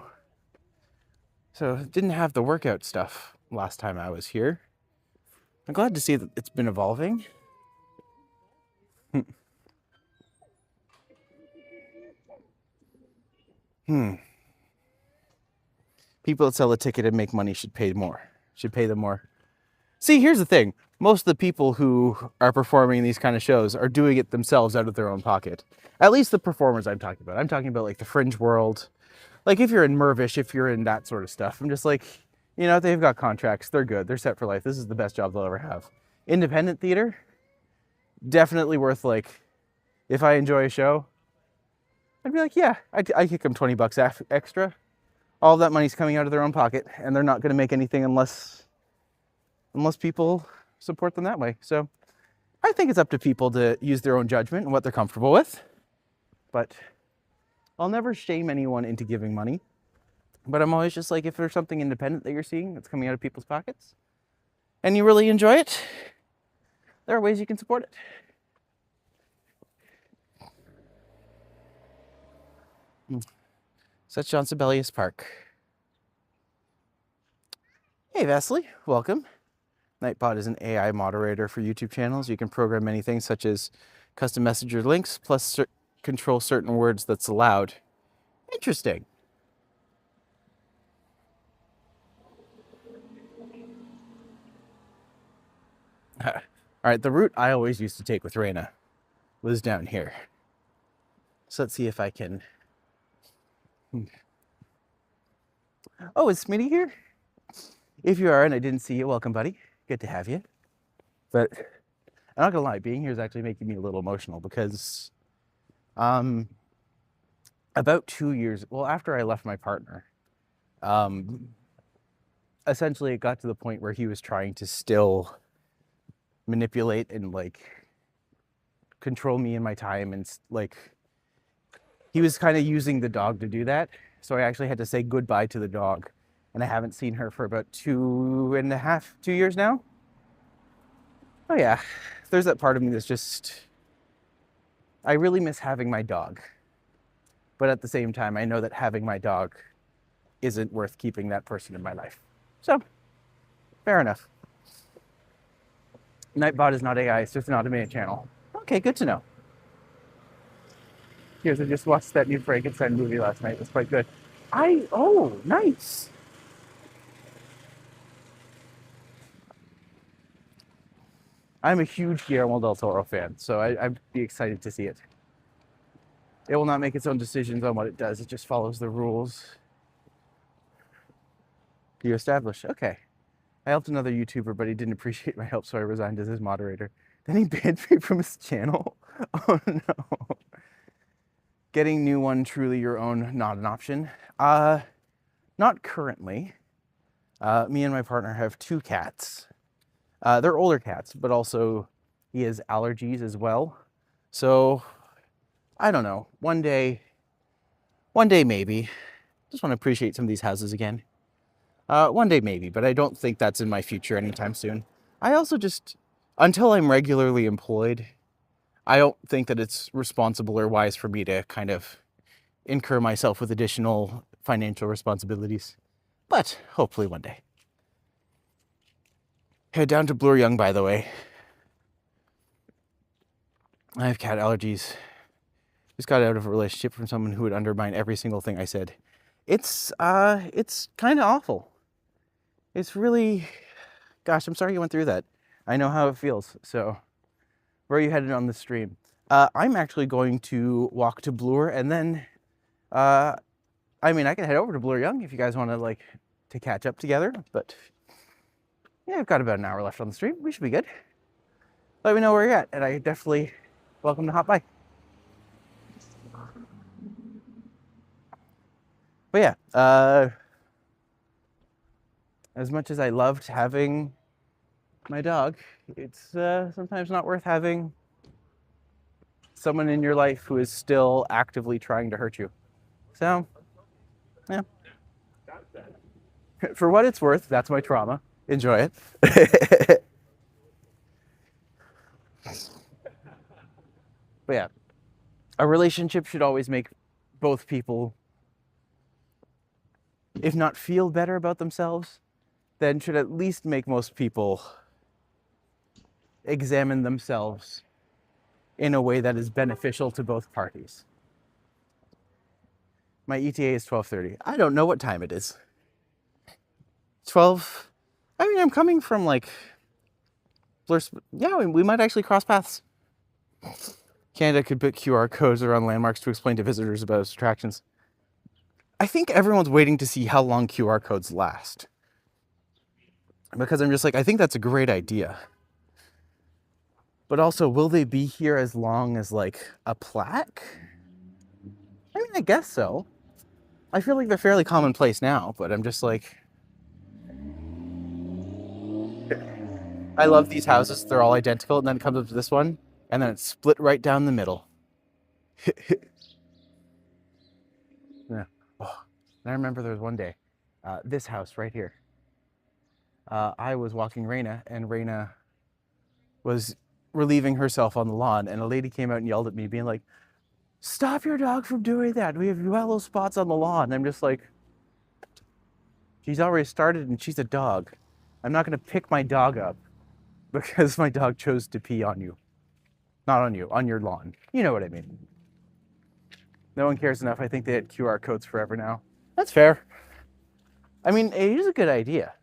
So, it didn't have the workout stuff last time I was here. I'm glad to see that it's been evolving. People that sell a ticket and make money should pay them more. See, here's the thing. Most of the people who are performing these kind of shows are doing it themselves out of their own pocket. At least the performers I'm talking about. I'm talking about like the fringe world. Like if you're in Mervish, if you're in that sort of stuff, I'm just like, you know, they've got contracts. They're good. They're set for life. This is the best job they'll ever have. Independent theater, definitely worth like, if I enjoy a show, I'd be like, yeah, I kick them $20 extra. All of that money's coming out of their own pocket, and they're not going to make anything unless people support them that way. So I think it's up to people to use their own judgment and what they're comfortable with. But I'll never shame anyone into giving money. But I'm always just like, if there's something independent that you're seeing that's coming out of people's pockets and you really enjoy it, there are ways you can support it. Such John Sibelius Park. Hey Vasily, welcome. Nightbot is an AI moderator for YouTube channels. You can program many things such as custom messenger links, plus control certain words that's allowed. Interesting. All right, the route I always used to take with Raina was down here. So let's see if I can. Oh, is Smitty here? If you are and I didn't see you, welcome, buddy. Good to have you. But I'm not gonna lie, being here is actually making me a little emotional because about 2 years, well, after I left my partner, essentially it got to the point where he was trying to still manipulate and like control me and my time, and like he was kind of using the dog to do that. So I actually had to say goodbye to the dog, and I haven't seen her for about 2 years now. Oh yeah, there's that part of me that's just, I really miss having my dog. But at the same time, I know that having my dog isn't worth keeping that person in my life. So, fair enough. Nightbot is not AI, it's just an automated channel. Okay, good to know. Here's, I just watched that new Frankenstein movie last night. It was quite good. Oh, nice. I'm a huge Guillermo del Toro fan, so I'd be excited to see it. It will not make its own decisions on what it does. It just follows the rules you establish. Okay. I helped another YouTuber, but he didn't appreciate my help, so I resigned as his moderator. Then he banned me from his channel. Oh no. Getting new one truly your own, not an option. Not currently. Me and my partner have 2 cats. They're older cats, but also he has allergies as well. So I don't know. One day maybe. Just want to appreciate some of these houses again. One day maybe, but I don't think that's in my future anytime soon. I also just, until I'm regularly employed, I don't think that it's responsible or wise for me to kind of incur myself with additional financial responsibilities. But hopefully one day. Head down to Bloor Young, by the way. I have cat allergies. Just got out of a relationship from someone who would undermine every single thing I said. It's kind of awful. It's really, gosh, I'm sorry you went through that. I know how it feels. So, where are you headed on the stream? I'm actually going to walk to Bloor, and then, I mean, I can head over to Bloor Young if you guys want to like to catch up together. But yeah, I've got about an hour left on the stream. We should be good. Let me know where you're at, and I definitely welcome to hop by. But yeah, as much as I loved having my dog, it's sometimes not worth having someone in your life who is still actively trying to hurt you. So, yeah. For what it's worth, that's my trauma. Enjoy it. But yeah, a relationship should always make both people, if not feel better about themselves, then should at least make most people examine themselves in a way that is beneficial to both parties. My ETA is 12:30. I don't know what time it is. 12. I mean, I'm coming from like, yeah, we might actually cross paths. Canada could put QR codes around landmarks to explain to visitors about its attractions. I think everyone's waiting to see how long QR codes last. Because I'm just like, I think that's a great idea. But also, will they be here as long as like a plaque? I mean, I guess so. I feel like they're fairly commonplace now, but I'm just like, I love these houses. They're all identical, and then it comes up to this one, and then it's split right down the middle. Yeah. Oh, and I remember there was one day, this house right here. I was walking Raina, and Raina was relieving herself on the lawn, and a lady came out and yelled at me, being like, "Stop your dog from doing that. We have yellow spots on the lawn." And I'm just like, she's already started, and she's a dog. I'm not going to pick my dog up because my dog chose to pee on you. Not on you, on your lawn. You know what I mean. No one cares enough. I think they had QR codes forever now. That's fair. I mean, it is a good idea.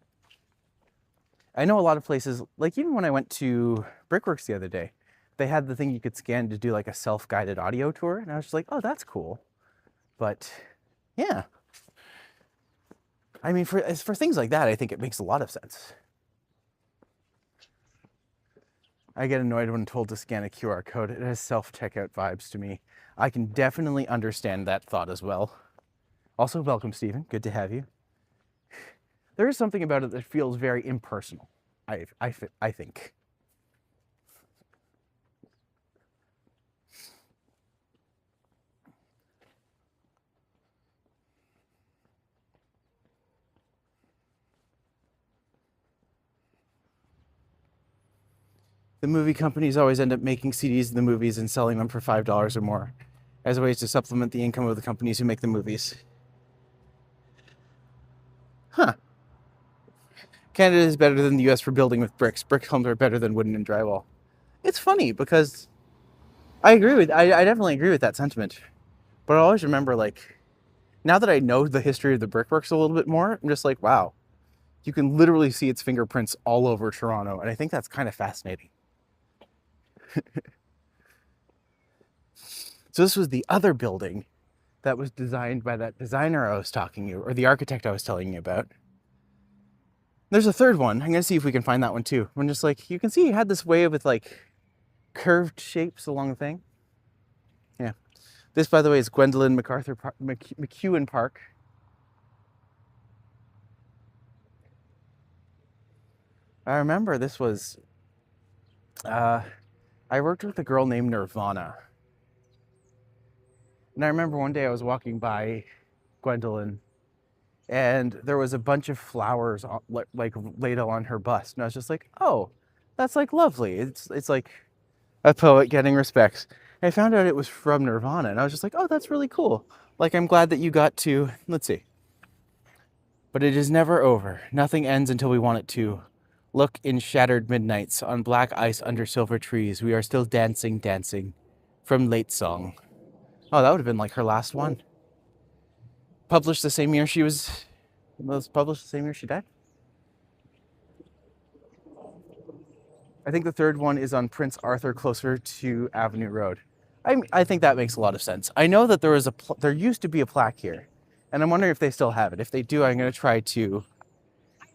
I know a lot of places, like even when I went to Brickworks the other day, they had the thing you could scan to do like a self-guided audio tour. And I was just like, oh, that's cool. But yeah, I mean, for things like that, I think it makes a lot of sense. I get annoyed when told to scan a QR code. It has self-checkout vibes to me. I can definitely understand that thought as well. Also, welcome, Stephen. Good to have you. There is something about it that feels very impersonal, I think. The movie companies always end up making CDs of the movies and selling them for $5 or more as ways to supplement the income of the companies who make the movies. Huh. Canada is better than the US for building with bricks. Brick homes are better than wooden and drywall. It's funny because I definitely agree with that sentiment. But I always remember, like, now that I know the history of the brickworks a little bit more, I'm just like, wow, you can literally see its fingerprints all over Toronto. And I think that's kind of fascinating. So this was the other building that was designed by that designer I was talking to you, or the architect I was telling you about. There's a third one. I'm going to see if we can find that one too. I'm just like, you can see he had this way with like curved shapes along the thing. Yeah. This, by the way, is Gwendolyn McEwen Park. I remember this was, I worked with a girl named Nirvana. And I remember one day I was walking by Gwendolyn and there was a bunch of flowers like laid on her bust. And I was just like, oh, that's like lovely. It's like a poet getting respects. And I found out it was from Nirvana and I was just like, oh, that's really cool. Like, I'm glad that you got to, let's see. But it is never over. Nothing ends until we want it to. Look in shattered midnights on black ice under silver trees. We are still dancing, dancing from Late Song. Oh, that would have been like her last one. Published the same year she died. I think the third one is on Prince Arthur, closer to Avenue Road. I think that makes a lot of sense. I know that there used to be a plaque here, and I'm wondering if they still have it. If they do, I'm going to try to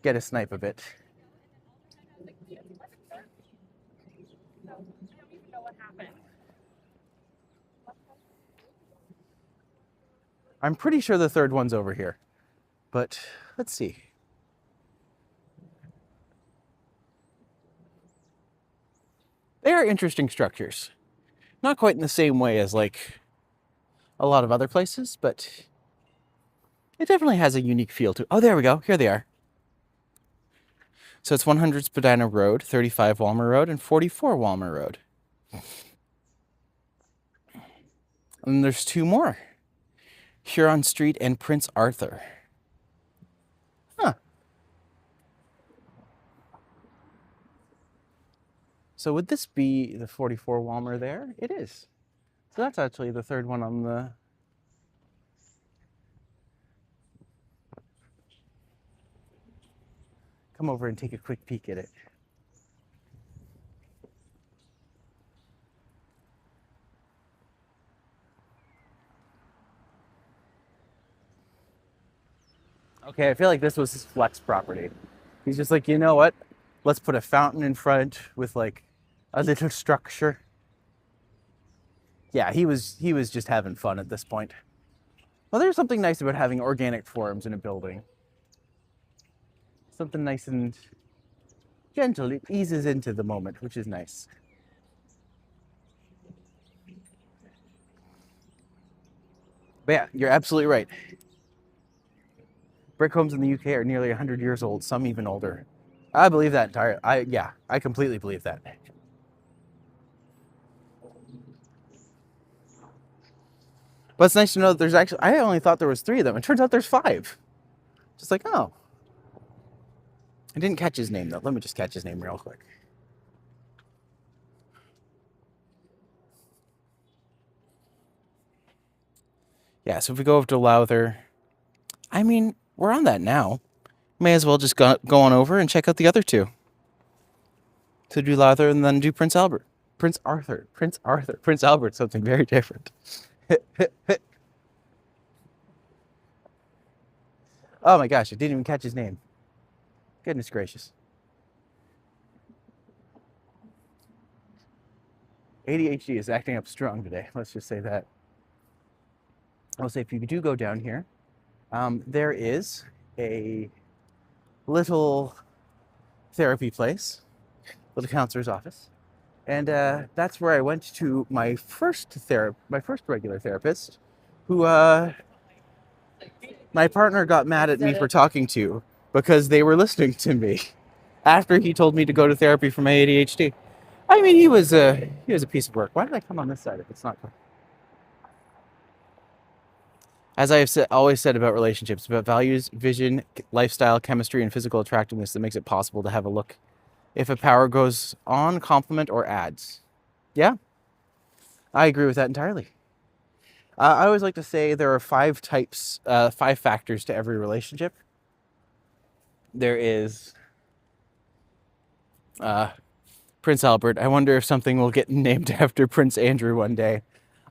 get a snipe of it. I'm pretty sure the third one's over here, but let's see. They are interesting structures. Not quite in the same way as like a lot of other places, but it definitely has a unique feel to it. Oh, there we go. Here they are. So it's 100 Spadina Road, 35 Walmer Road, and 44 Walmer Road. And there's two more. Huron Street and Prince Arthur. Huh. So would this be the 44 Walmer there? It is. So that's actually the third one on the... Come over and take a quick peek at it. Okay, I feel like this was his flex property. He's just like, you know what? Let's put a fountain in front with like a little structure. Yeah, he was just having fun at this point. Well, there's something nice about having organic forms in a building. Something nice and gentle. It eases into the moment, which is nice. But yeah, you're absolutely right. Brick homes in the UK are nearly 100 years old, some even older. I believe that entirely. I completely believe that. But it's nice to know that there's actually, I only thought there was 3 of them. It turns out there's 5. Just like, oh. I didn't catch his name though. Let me just catch his name real quick. Yeah, so if we go over to Lowther, I mean, we're on that now. May as well just go on over and check out the other 2. to do Arthur and then do Prince Albert. Prince Arthur. Prince Albert, something very different. Oh my gosh, I didn't even catch his name. Goodness gracious. ADHD is acting up strong today. Let's just say that. I'll say if you do go down here, there is a little therapy place, little counselor's office. And that's where I went to my first regular therapist, who my partner got mad at me for talking to because they were listening to me after he told me to go to therapy for my ADHD. I mean, he was a piece of work. Why did I come on this side if it's not? As I have always said about relationships, about values, vision, lifestyle, chemistry, and physical attractiveness that makes it possible to have a look if a power goes on, complement, or adds. Yeah, I agree with that entirely. I always like to say there are 5 types, 5 factors to every relationship. There is Prince Albert. I wonder if something will get named after Prince Andrew one day.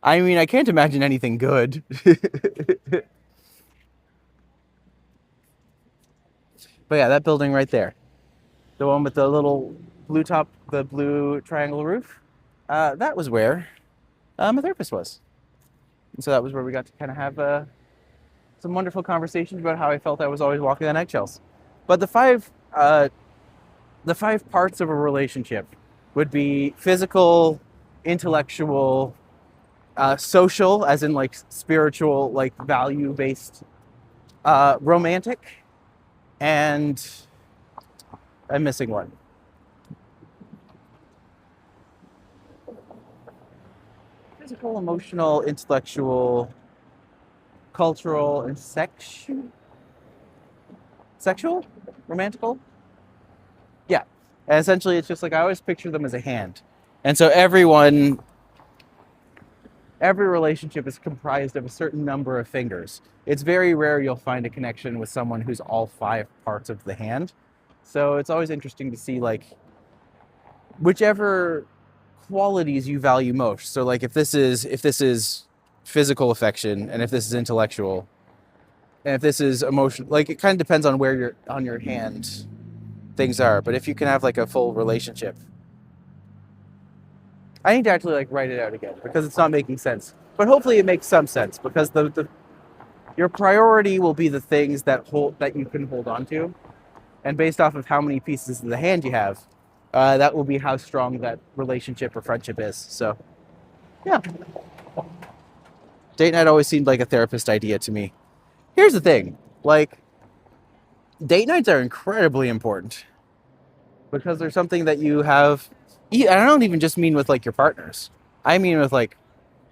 I mean, I can't imagine anything good. But yeah, that building right there, the one with the little blue top, the blue triangle roof, that was where my therapist was. And so that was where we got to kind of have some wonderful conversations about how I felt I was always walking on eggshells. But the five parts of a relationship would be physical, intellectual, social, as in like spiritual, like value-based, romantic, and I'm missing one. Physical, emotional, intellectual, cultural, and sexual? Romantical? Yeah. And essentially, it's just like I always picture them as a hand. And so every relationship is comprised of a certain number of fingers. It's very rare you'll find a connection with someone who's all 5 parts of the hand. So it's always interesting to see like whichever qualities you value most. So like if this is physical affection, and if this is intellectual, and if this is emotion, like it kind of depends on where on your hand things are. But if you can have like a full relationship, I need to actually like write it out again because it's not making sense. But hopefully it makes some sense because your priority will be the things that you can hold on to, and based off of how many pieces of the hand you have, that will be how strong that relationship or friendship is. So, yeah. Date night always seemed like a therapist idea to me. Here's the thing, like, date nights are incredibly important because they're something that you have. I don't even just mean with like your partners. I mean with like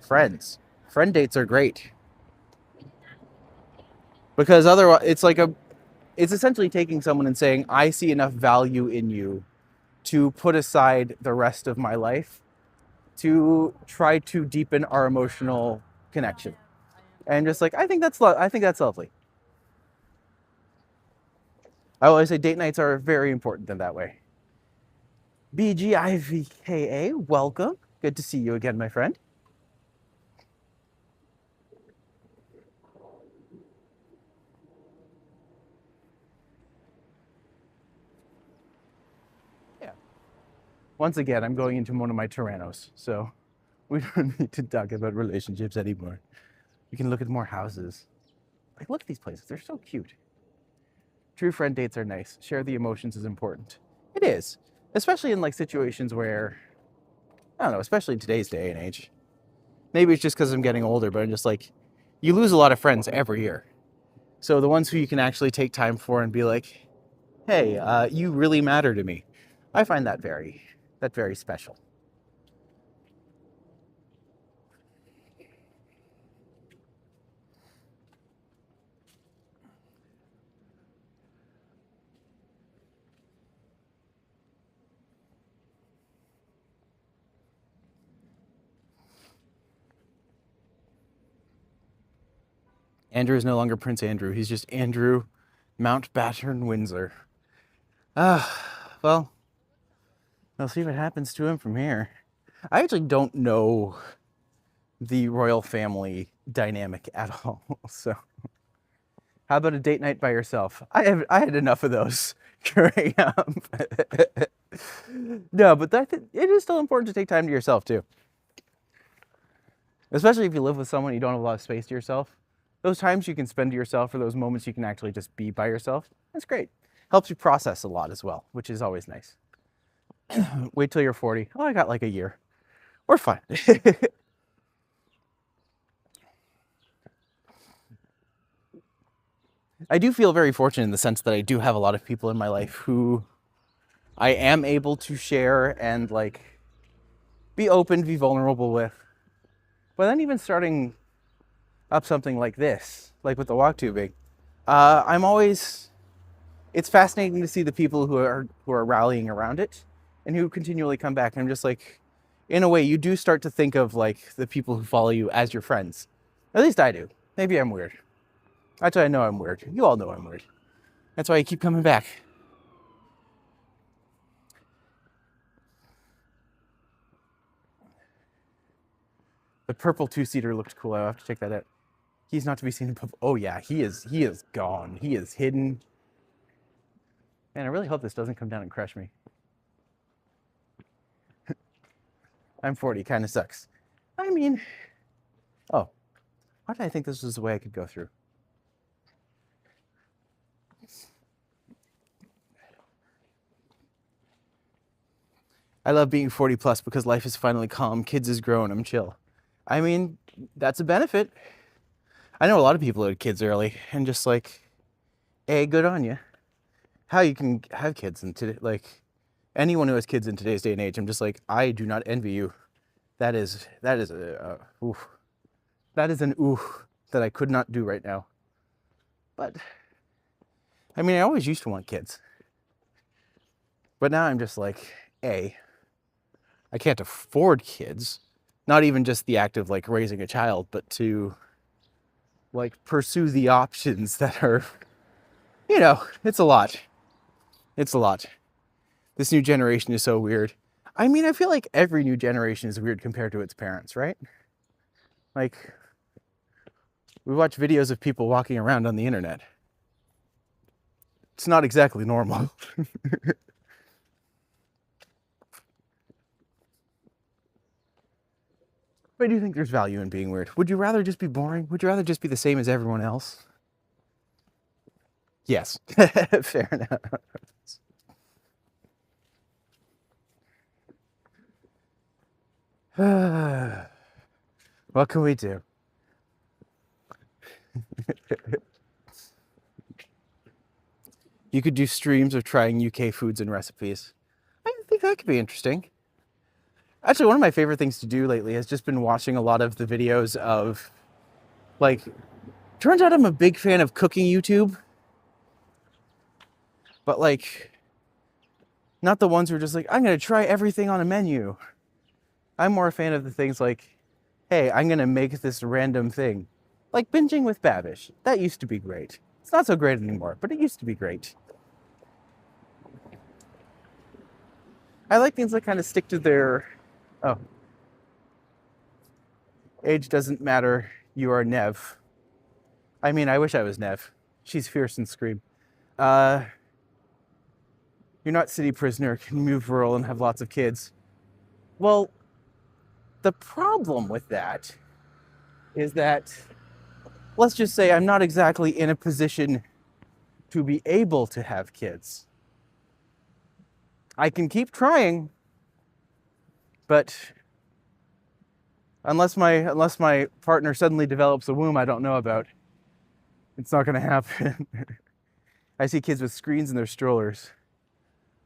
friends. Friend dates are great because otherwise it's essentially taking someone and saying, I see enough value in you to put aside the rest of my life to try to deepen our emotional connection. And just like, I think that's lovely. I always say date nights are very important in that way. BGIVKA, welcome. Good to see you again, my friend. Yeah. Once again, I'm going into one of my Tyrannos, so we don't need to talk about relationships anymore. We can look at more houses. Like, look at these places. They're so cute. True friend dates are nice. Share the emotions is important. It is. Especially in like situations where, I don't know, especially in today's day and age. Maybe it's just because I'm getting older, but I'm just like, you lose a lot of friends every year. So the ones who you can actually take time for and be like, hey, you really matter to me. I find that very special. Andrew is no longer Prince Andrew. He's just Andrew Mountbatten Windsor. Well, We'll see what happens to him from here. I actually don't know the royal family dynamic at all. So how about a date night by yourself? I had enough of those growing up. No, but it is still important to take time to yourself too. Especially if you live with someone you don't have a lot of space to yourself. Those times you can spend to yourself, or those moments you can actually just be by yourself, that's great. Helps you process a lot as well, which is always nice. Wait till you're 40. Oh, I got like a year. We're fine. I do feel very fortunate in the sense that I do have a lot of people in my life who I am able to share and like be open, be vulnerable with. But then even starting up something like this, like with the walk tubing, it's fascinating to see the people who are rallying around it and who continually come back. And I'm just like, in a way, you do start to think of like the people who follow you as your friends. At least I do. Maybe I'm weird. Actually, I know I'm weird. You all know I'm weird. That's why I keep coming back. The purple two-seater looked cool. I'll have to check that out. He's not to be seen in public. Oh yeah, he is gone. He is hidden. Man, I really hope this doesn't come down and crush me. I'm 40, kind of sucks. I mean, oh, why did I think this was the way I could go through? I love being 40 plus because life is finally calm. Kids is grown. I'm chill. I mean, that's a benefit. I know a lot of people who had kids early and just like, hey, good on you. How you can have kids in today, like anyone who has kids in today's day and age, I'm just like, I do not envy you. That is oof. That is an oof that I could not do right now. But I mean, I always used to want kids. But now I'm just like, I can't afford kids. Not even just the act of like raising a child, but to like pursue the options that are, it's a lot. It's a lot. This new generation is so weird. I mean, I feel like every new generation is weird compared to its parents, right? Like, we watch videos of people walking around on the internet. It's not exactly normal. But I do think there's value in being weird. Would you rather just be boring? Would you rather just be the same as everyone else? Yes. Fair enough. What can we do? You could do streams of trying UK foods and recipes. I think that could be interesting. Actually, one of my favorite things to do lately has just been watching a lot of the videos of, like, turns out I'm a big fan of cooking YouTube. But, like, not the ones who are just like, I'm going to try everything on a menu. I'm more a fan of the things like, hey, I'm going to make this random thing. Like binging with Babish. That used to be great. It's not so great anymore, but it used to be great. I like things that kind of stick to their... Oh. Age doesn't matter. You are Nev. I mean, I wish I was Nev. She's fierce and scream. You're not city prisoner, can move rural and have lots of kids. Well, the problem with that is that, let's just say I'm not exactly in a position to be able to have kids. I can keep trying, but unless my partner suddenly develops a womb I don't know about, it's not going to happen. I see kids with screens in their strollers.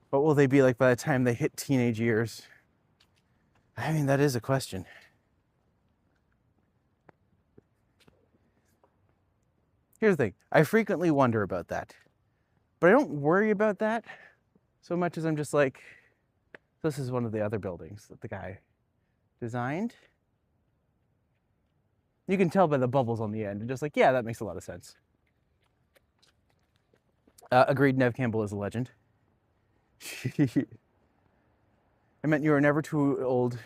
What will they be like by the time they hit teenage years? I mean, that is a question. Here's the thing. I frequently wonder about that. But I don't worry about that so much as I'm just like, this is one of the other buildings that the guy designed. You can tell by the bubbles on the end. And just like, yeah, that makes a lot of sense. Agreed, Nev Campbell is a legend. I meant you are never too old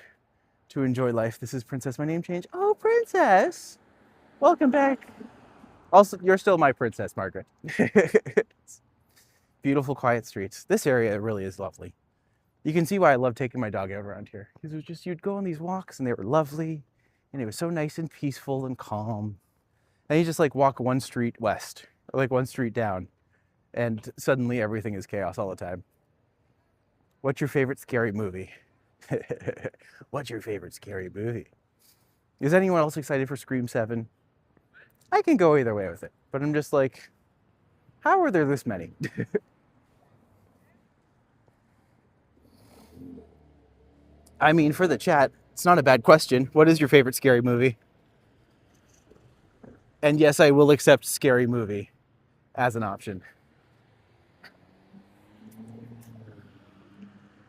to enjoy life. This is Princess. My name changed. Oh, Princess. Welcome back. Also, you're still my princess, Margaret. Beautiful, quiet streets. This area really is lovely. You can see why I love taking my dog out around here. Because it was just, you'd go on these walks and they were lovely. And it was so nice and peaceful and calm. And you just like walk one street west, or like one street down. And suddenly everything is chaos all the time. What's your favorite scary movie? What's your favorite scary movie? Is anyone else excited for Scream 7? I can go either way with it, but I'm just like, how are there this many? I mean, for the chat, it's not a bad question. What is your favorite scary movie? And yes, I will accept scary movie as an option.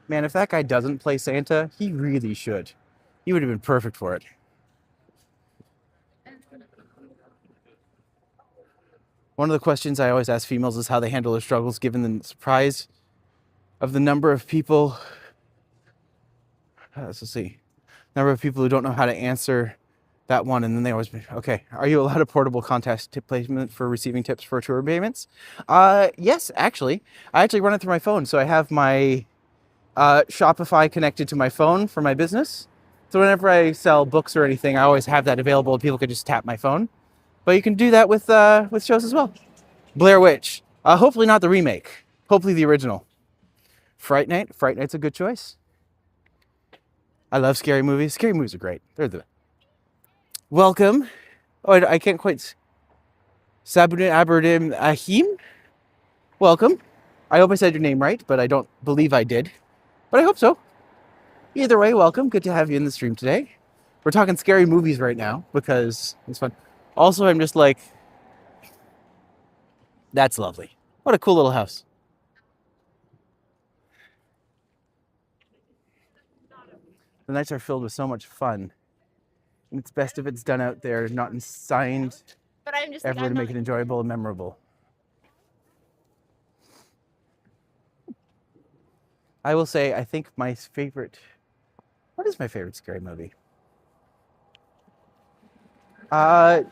Man, if that guy doesn't play Santa, he really should. He would have been perfect for it. One of the questions I always ask females is how they handle their struggles given the surprise of the number of people. Let's see. Number of people who don't know how to answer that one, and then they always be, okay, are you allowed a portable contest tip placement for receiving tips for tour payments? Yes, actually. I actually run it through my phone, so I have my Shopify connected to my phone for my business. So whenever I sell books or anything, I always have that available. People can just tap my phone. But you can do that with shows as well. Blair Witch. Hopefully not the remake. Hopefully the original. Fright Night. Fright Night's a good choice. I love scary movies. Scary movies are great. They're the... Welcome. Oh, I can't quite... Sabuddin Aberdim Ahim? Welcome. I hope I said your name right, but I don't believe I did. But I hope so. Either way, welcome. Good to have you in the stream today. We're talking scary movies right now because it's fun. Also, I'm just like, that's lovely. What a cool little house. The nights are filled with so much fun. And it's best if it's done out there, not inside, But I'm just ever to make it enjoyable and memorable. I will say, I think my favorite... What is my favorite scary movie? I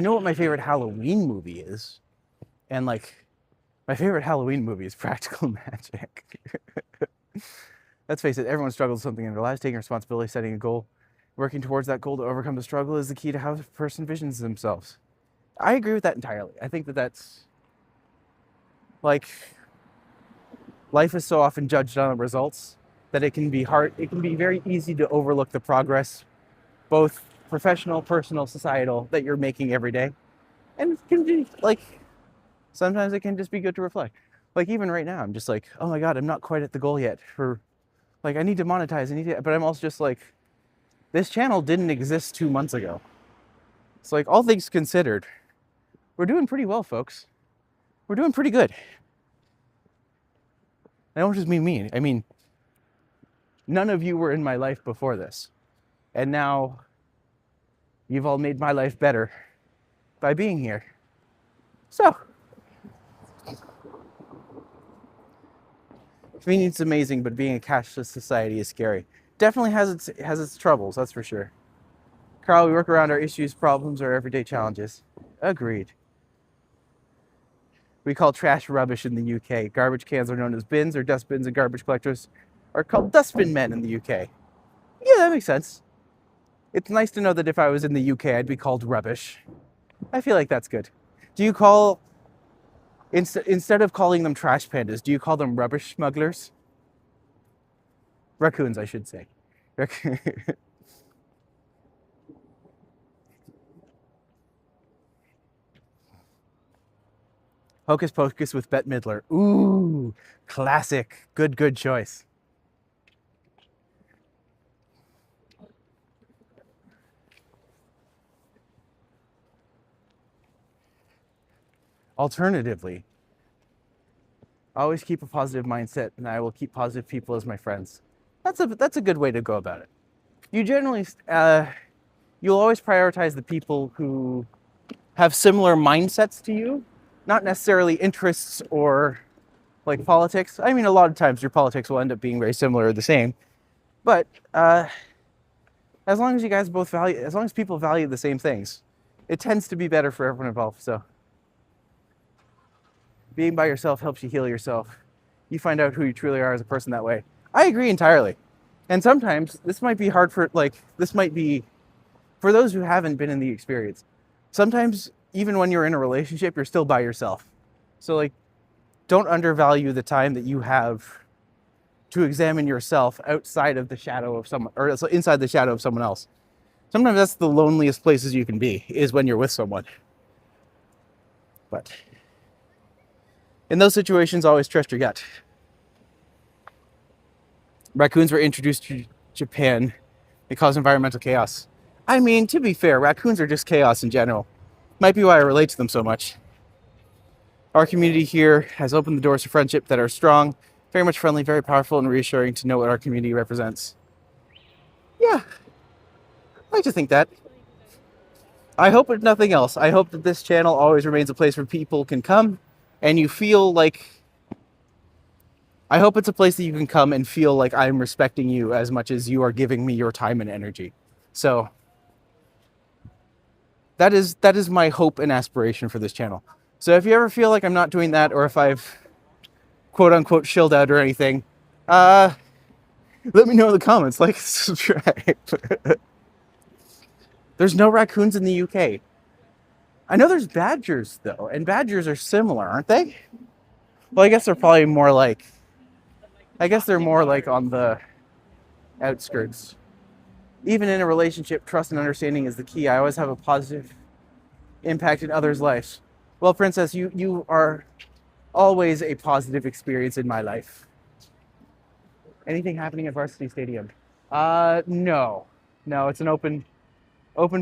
know what my favorite Halloween movie is. And like, my favorite Halloween movie is Practical Magic. Let's face it, everyone struggles with something in their lives. Taking responsibility, setting a goal, working towards that goal to overcome the struggle is the key to how a person visions themselves. I agree with that entirely. I think that that's like, life is so often judged on the results that it can be hard. It can be very easy to overlook the progress, both professional, personal, societal, that you're making every day. And it can be like, sometimes it can just be good to reflect. Like even right now, I'm just like, oh my God, I'm not quite at the goal yet for, like, I need to monetize, but I'm also just like, this channel didn't exist 2 months ago. It's like, all things considered, we're doing pretty well, folks. We're doing pretty good. I don't just mean me. I mean, none of you were in my life before this. And now you've all made my life better by being here. So, convenience is amazing, but being a cashless society is scary. Definitely has its troubles, that's for sure. Carl, we work around our issues, problems, or everyday challenges. Agreed. We call trash rubbish in the UK. Garbage cans are known as bins, or dustbins, and garbage collectors are called dustbin men in the UK. Yeah, that makes sense. It's nice to know that if I was in the UK, I'd be called rubbish. I feel like that's good. Do you call, instead of calling them trash pandas, do you call them rubbish smugglers? Raccoons, I should say. Hocus Pocus with Bette Midler. Ooh, classic. Good choice. Alternatively, always keep a positive mindset, and I will keep positive people as my friends. That's a good way to go about it. You generally, you'll always prioritize the people who have similar mindsets to you, not necessarily interests or like politics. I mean, a lot of times your politics will end up being very similar or the same. But as long as you guys both value, as long as people value the same things, it tends to be better for everyone involved. So being by yourself helps you heal yourself. You find out who you truly are as a person that way. I agree entirely. And sometimes this might be hard for, like, this might be for those who haven't been in the experience. Sometimes even when you're in a relationship, you're still by yourself. So like, don't undervalue the time that you have to examine yourself outside of the shadow of someone, or inside the shadow of someone else. Sometimes that's the loneliest places you can be, is when you're with someone. But in those situations, always trust your gut. Raccoons were introduced to Japan. They cause environmental chaos. I mean, to be fair, raccoons are just chaos in general. Might be why I relate to them so much. Our community here has opened the doors to friendship that are strong, very much friendly, very powerful, and reassuring to know what our community represents. Yeah, I like to think that. I hope, if nothing else, I hope that this channel always remains a place where people can come and you feel like... I hope it's a place that you can come and feel like I'm respecting you as much as you are giving me your time and energy. So that is my hope and aspiration for this channel. So if you ever feel like I'm not doing that, or if I've quote unquote chilled out or anything, let me know in the comments. Like, subscribe. There's no raccoons in the UK. I know there's badgers though, and badgers are similar, aren't they? Well, I guess they're probably more like, I guess they're more like on the outskirts. Even in a relationship, trust and understanding is the key. I always have a positive impact in others' lives. Well, Princess, you are always a positive experience in my life. Anything happening at Varsity Stadium? No. No, it's an open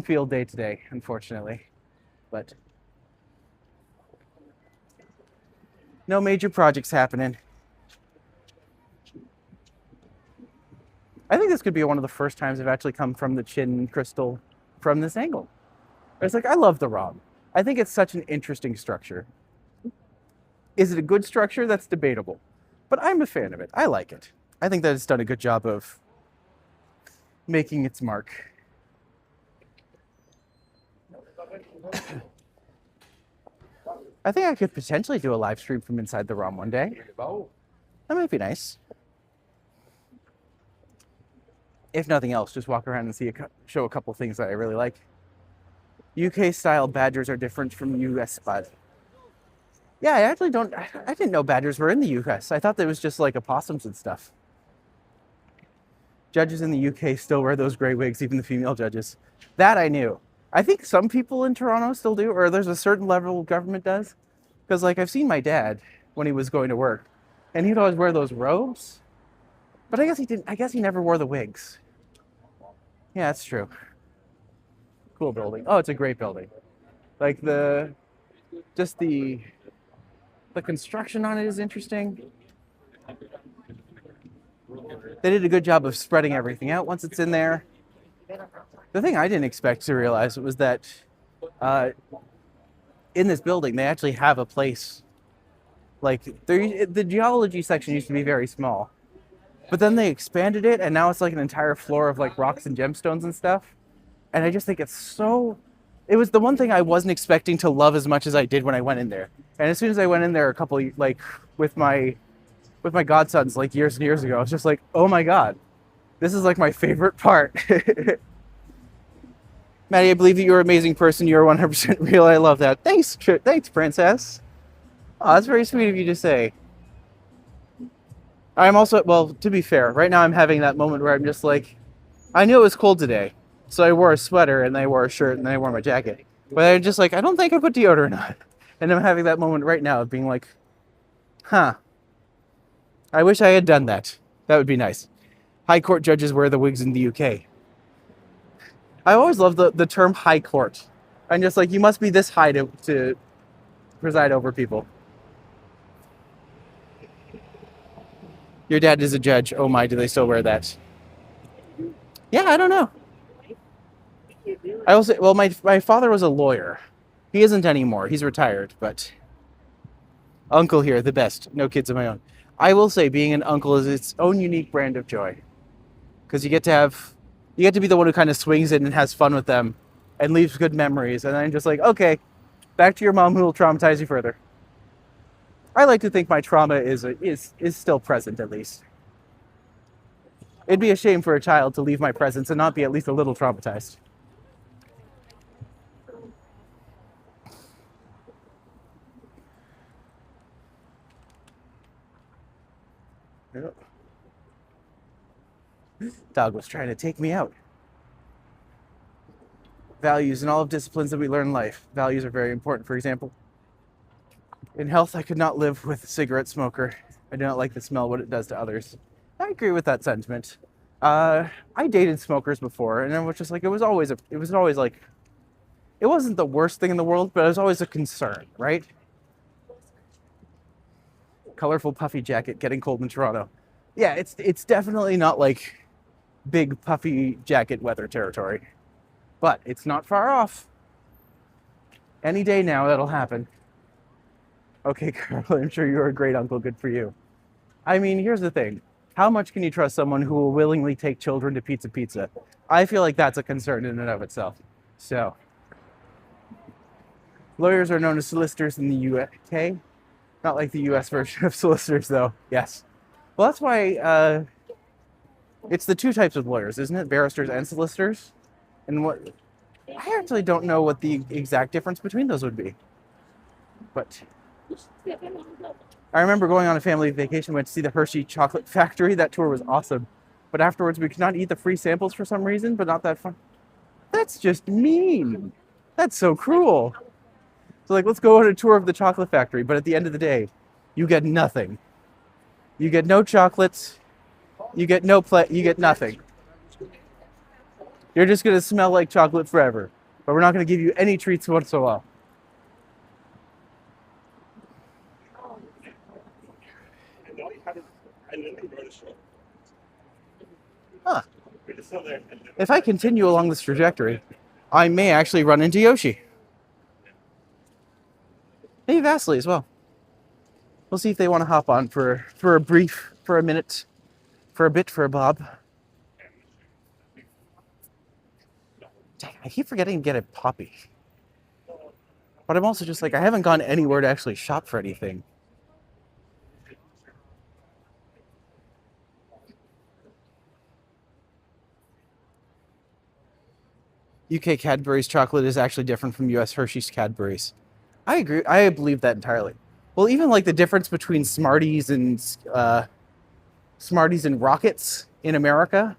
field day today, unfortunately. But no major projects happening. I think this could be one of the first times I've actually come from the Chin Crystal from this angle. It's like, I love the ROM. I think it's such an interesting structure. Is it a good structure? That's debatable. But I'm a fan of it. I like it. I think that it's done a good job of making its mark. I think I could potentially do a live stream from inside the ROM one day. That might be nice. If nothing else, just walk around and show a couple things that I really like. UK style badgers are different from US style. Yeah, I actually I didn't know badgers were in the US. I thought that was just like opossums and stuff. Judges in the UK still wear those gray wigs, even the female judges. That I knew. I think some people in Toronto still do, or there's a certain level government does. Because like I've seen my dad when he was going to work, and he'd always wear those robes. But I guess he didn't. I guess he never wore the wigs. Yeah, that's true. Cool building. Oh, it's a great building. Like the construction on it is interesting. They did a good job of spreading everything out once it's in there. The thing I didn't expect to realize was that in this building, they actually have a place. Like the geology section used to be very small, but then they expanded it, and now it's like an entire floor of like rocks and gemstones and stuff. And I just think it's so... It was the one thing I wasn't expecting to love as much as I did when I went in there. And as soon as I went in there with my godsons like years and years ago, I was just like, oh my God, this is like my favorite part. Maddie, I believe that you're an amazing person. You're 100% real. I love that. Thanks, Princess. Oh, that's very sweet of you to say. I'm also, well, to be fair, right now I'm having that moment where I'm just like, I knew it was cold today, so I wore a sweater and I wore a shirt and I wore my jacket. But I'm just like, I don't think I put deodorant on. And I'm having that moment right now of being like, huh, I wish I had done that. That would be nice. High court judges wear the wigs in the UK. I always love the term high court. I'm just like, you must be this high to preside over people. Your dad is a judge. Oh my, do they still wear that? Yeah, I don't know. I will say, well, my father was a lawyer. He isn't anymore. He's retired, but Uncle here, the best. No kids of my own. I will say, being an uncle is its own unique brand of joy because you get to be the one who kind of swings it and has fun with them, and leaves good memories. And I'm just like, okay, back to your mom who will traumatize you further. I like to think my trauma is still present at least. It'd be a shame for a child to leave my presence and not be at least a little traumatized. Yep. Dog was trying to take me out. Values and all of disciplines that we learn in life. Values are very important. For example, in health, I could not live with a cigarette smoker. I do not like the smell, what it does to others. I agree with that sentiment. I dated smokers before, and it was just like it was always like it wasn't the worst thing in the world, but it was always a concern, right? Colorful puffy jacket, getting cold in Toronto. Yeah, it's definitely not like big puffy jacket weather territory, but it's not far off. Any day now, that'll happen. Okay, Carl, I'm sure you're a great uncle. Good for you. I mean, here's the thing. How much can you trust someone who will willingly take children to Pizza? I feel like that's a concern in and of itself. So, lawyers are known as solicitors in the UK. Not like the US version of solicitors, though. Yes. Well, that's why it's the two types of lawyers, isn't it? Barristers and solicitors. And what I actually don't know what the exact difference between those would be. But I remember going on a family vacation, went to see the Hershey chocolate factory. That tour was awesome. But afterwards, we could not eat the free samples for some reason, but not that fun. That's just mean. That's so cruel. So, like, let's go on a tour of the chocolate factory. But at the end of the day, you get nothing. You get no chocolates. You get no you get nothing. You're just going to smell like chocolate forever. But we're not going to give you any treats whatsoever. Huh. If I continue along this trajectory, I may actually run into Yoshi. Maybe Vasily as well. We'll see if they want to hop on for a minute, for a bob. Dang, I keep forgetting to get a poppy. But I'm also just like, I haven't gone anywhere to actually shop for anything. UK Cadbury's chocolate is actually different from US Hershey's Cadbury's. I agree. I believe that entirely. Well, even like the difference between Smarties and Rockets in America.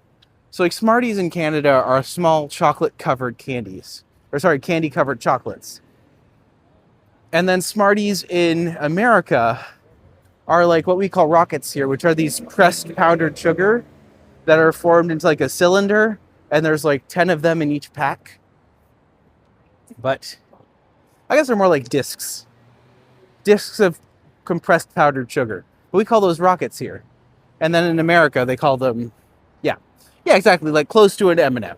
So like Smarties in Canada are small chocolate-covered candies. Or sorry, candy-covered chocolates. And then Smarties in America are like what we call Rockets here, which are these pressed powdered sugar that are formed into like a cylinder, and there's like 10 of them in each pack. But I guess they're more like discs. Discs of compressed powdered sugar. But we call those Rockets here. And then in America, they call them, yeah, exactly, like close to an M&M,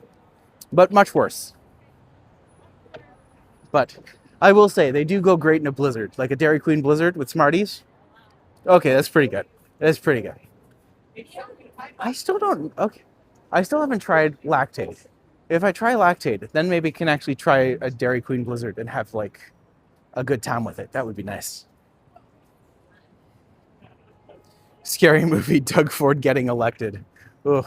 but much worse. But I will say, they do go great in a blizzard, like a Dairy Queen blizzard with Smarties. Okay, that's pretty good. That's pretty good. I still haven't tried Lactate. If I try Lactate, then maybe I can actually try a Dairy Queen blizzard and have like a good time with it. That would be nice. Scary movie, Doug Ford getting elected. Ugh.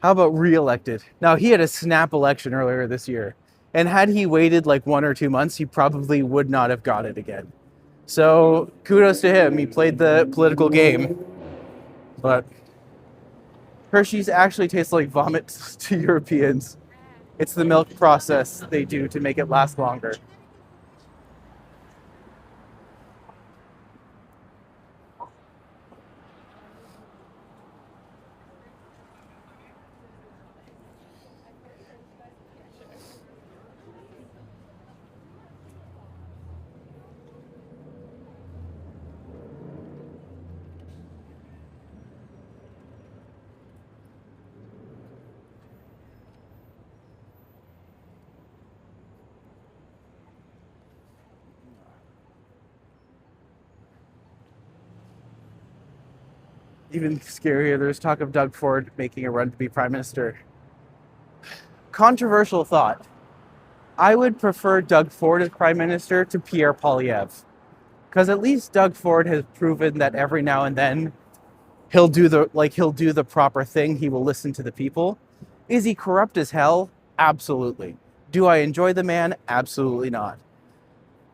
How about re-elected? Now, he had a snap election earlier this year. And had he waited like 1 or 2 months, he probably would not have got it again. So kudos to him. He played the political game. But Hershey's actually tastes like vomit to Europeans. It's the milk process they do to make it last longer. even scarier, there's talk of Doug Ford making a run to be prime minister. Controversial thought. I would prefer Doug Ford as prime minister to Pierre Poilievre. Because at least Doug Ford has proven that every now and then he'll do the proper thing. He will listen to the people. Is he corrupt as hell? Absolutely. Do I enjoy the man? Absolutely not.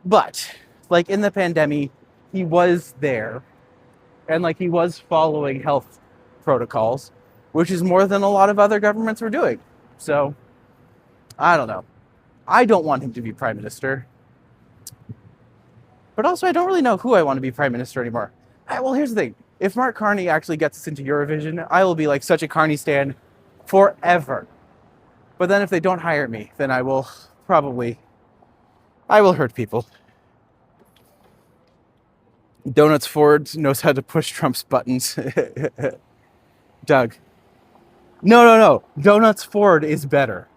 But like in the pandemic, he was there and like he was following health protocols, which is more than a lot of other governments were doing. So I don't know. I don't want him to be prime minister. But also, I don't really know who I want to be prime minister anymore. Well, here's the thing. If Mark Carney actually gets us into Eurovision, I will be like such a Carney stan forever. But then if they don't hire me, then I will hurt people. Donuts Ford knows how to push Trump's buttons. Doug. No. Donuts Ford is better.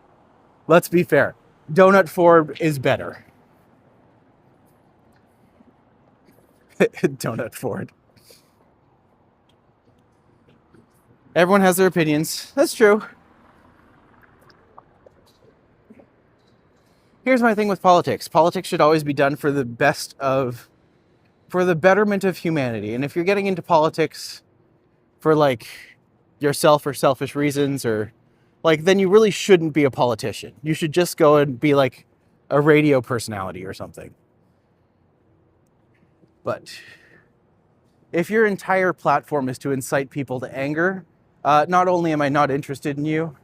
Let's be fair. Donut Ford is better. Donut Ford. Everyone has their opinions. That's true. Here's my thing with politics. Politics should always be done for the betterment of humanity. And if you're getting into politics for like yourself or selfish reasons or like, then you really shouldn't be a politician. You should just go and be like a radio personality or something. But if your entire platform is to incite people to anger, not only am I not interested in you,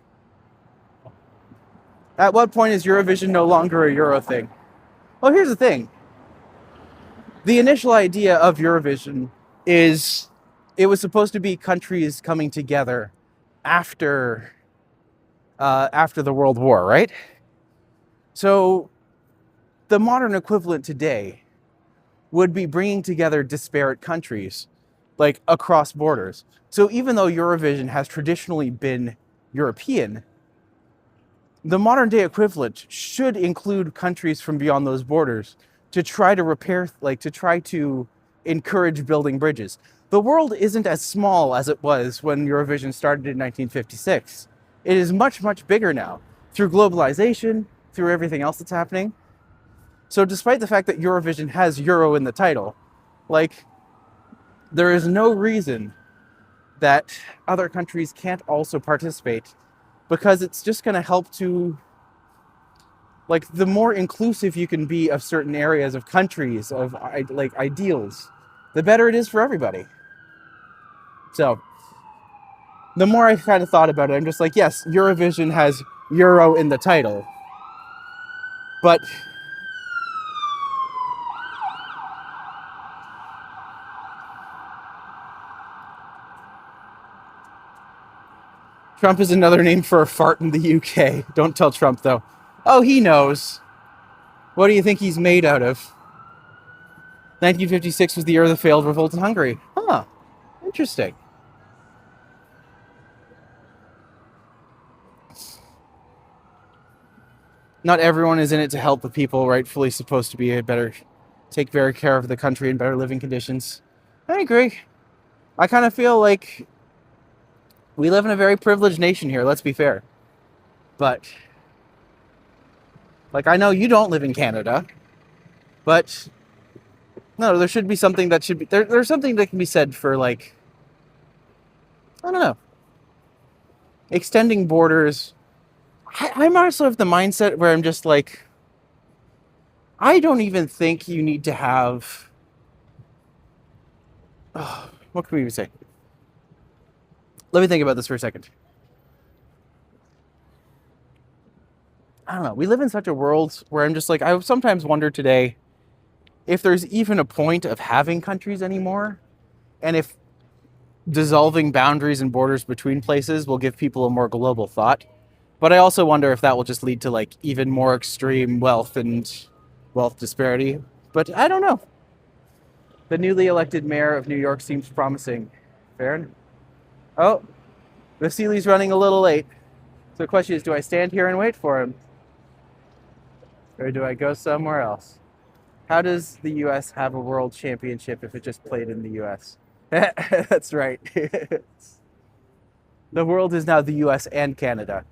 at what point is Eurovision no longer a Euro thing? Well, here's the thing. The initial idea of Eurovision is it was supposed to be countries coming together after the World War, right? So the modern equivalent today would be bringing together disparate countries, like across borders. So even though Eurovision has traditionally been European, the modern day equivalent should include countries from beyond those borders to try to encourage building bridges. The world isn't as small as it was when Eurovision started in 1956. It is much, much bigger now through globalization, through everything else that's happening. So despite the fact that Eurovision has Euro in the title, like, there is no reason that other countries can't also participate, because it's just going to help to, like, the more inclusive you can be of certain areas of countries, of like ideals, the better it is for everybody. So the more I kind of thought about it, I'm just like, yes, Eurovision has Euro in the title, but Trump is another name for a fart in the UK. Don't tell Trump, though. Oh, he knows. What do you think he's made out of? 1956 was the year of the failed revolt in Hungary. Huh. Interesting. Not everyone is in it to help the people rightfully supposed to be take better care of the country and better living conditions. I agree. I kind of feel like we live in a very privileged nation here, let's be fair. But, like, I know you don't live in Canada, but no, there should be something that should be, there's something that can be said for, like, I don't know, extending borders. I'm also of the mindset where I'm just like, I don't even think you need to have, what can we even say? Let me think about this for a second. I don't know. We live in such a world where I'm just like, I sometimes wonder today if there's even a point of having countries anymore, and if dissolving boundaries and borders between places will give people a more global thought. But I also wonder if that will just lead to like even more extreme wealth disparity. But I don't know. The newly elected mayor of New York seems promising. Farron? Oh, Vasily's running a little late. So the question is, do I stand here and wait for him? Or do I go somewhere else? How does the U.S. have a world championship if it just played in the U.S.? That's right. The world is now the US and Canada.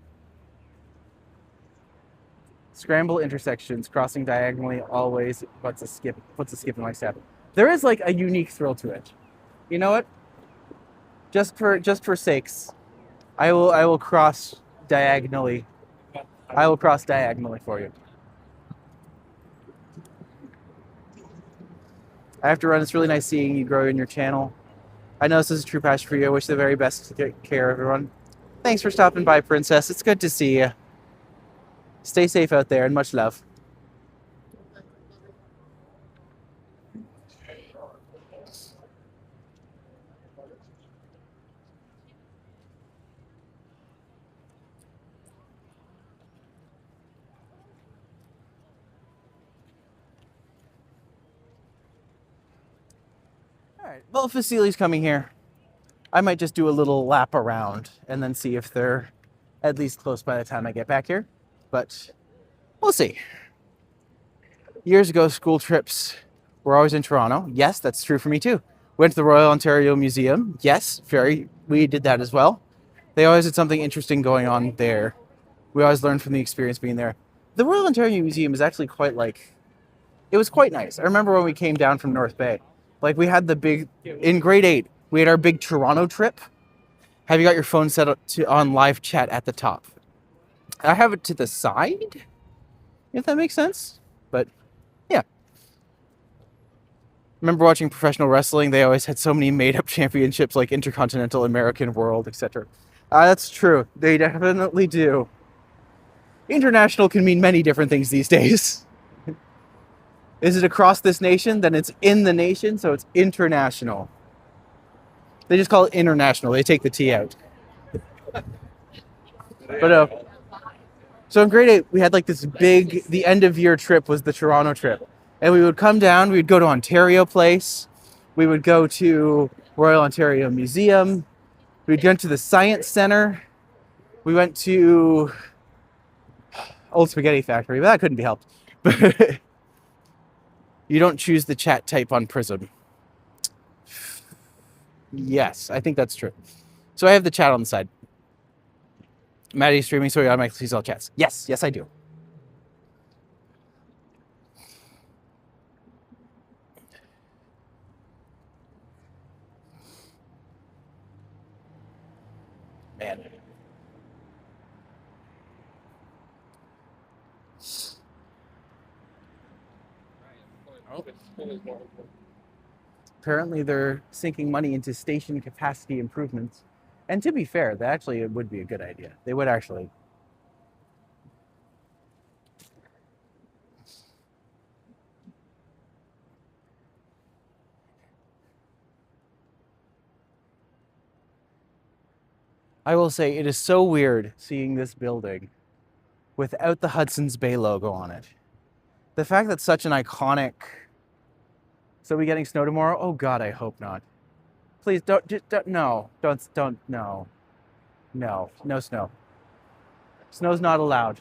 Scramble intersections, crossing diagonally always puts a skip in my step. There is like a unique thrill to it. You know what? Just for sakes, I will cross diagonally. I will cross diagonally for you. I have to run. It's really nice seeing you grow in your channel. I know this is a true passion for you. I wish the very best to take care of everyone. Thanks for stopping by, Princess. It's good to see you. Stay safe out there and much love. All right. Well, if Vasily's coming here, I might just do a little lap around and then see if they're at least close by the time I get back here. But we'll see. Years ago, school trips were always in Toronto. Yes, that's true for me too. Went to the Royal Ontario Museum. Yes, we did that as well. They always had something interesting going on there. We always learned from the experience being there. The Royal Ontario Museum is actually it was quite nice. I remember when we came down from North Bay. Like we had in grade 8, we had our big Toronto trip. Have you got your phone set up on live chat at the top? I have it to the side, if that makes sense. But yeah. Remember watching professional wrestling? They always had so many made-up championships like Intercontinental, American, World, etc. That's true. They definitely do. International can mean many different things these days. Is it across this nation? Then it's in the nation, so it's international. They just call it international. They take the T out. But so in grade 8, we had like this the end of year trip was the Toronto trip. And we would come down, we would go to Ontario Place. We would go to Royal Ontario Museum. We'd go to the Science Center. We went to Old Spaghetti Factory, but that couldn't be helped. You don't choose the chat type on Prism. Yes, I think that's true. So I have the chat on the side. Maddie's streaming, so he automatically sees all chats. Yes, I do. Man. Apparently they're sinking money into station capacity improvements. And to be fair, that actually would be a good idea. They would actually. I will say it is so weird seeing this building without the Hudson's Bay logo on it. The fact that such an iconic... So we getting snow tomorrow? Oh God, I hope not. Please don't, no, no snow. Snow's not allowed.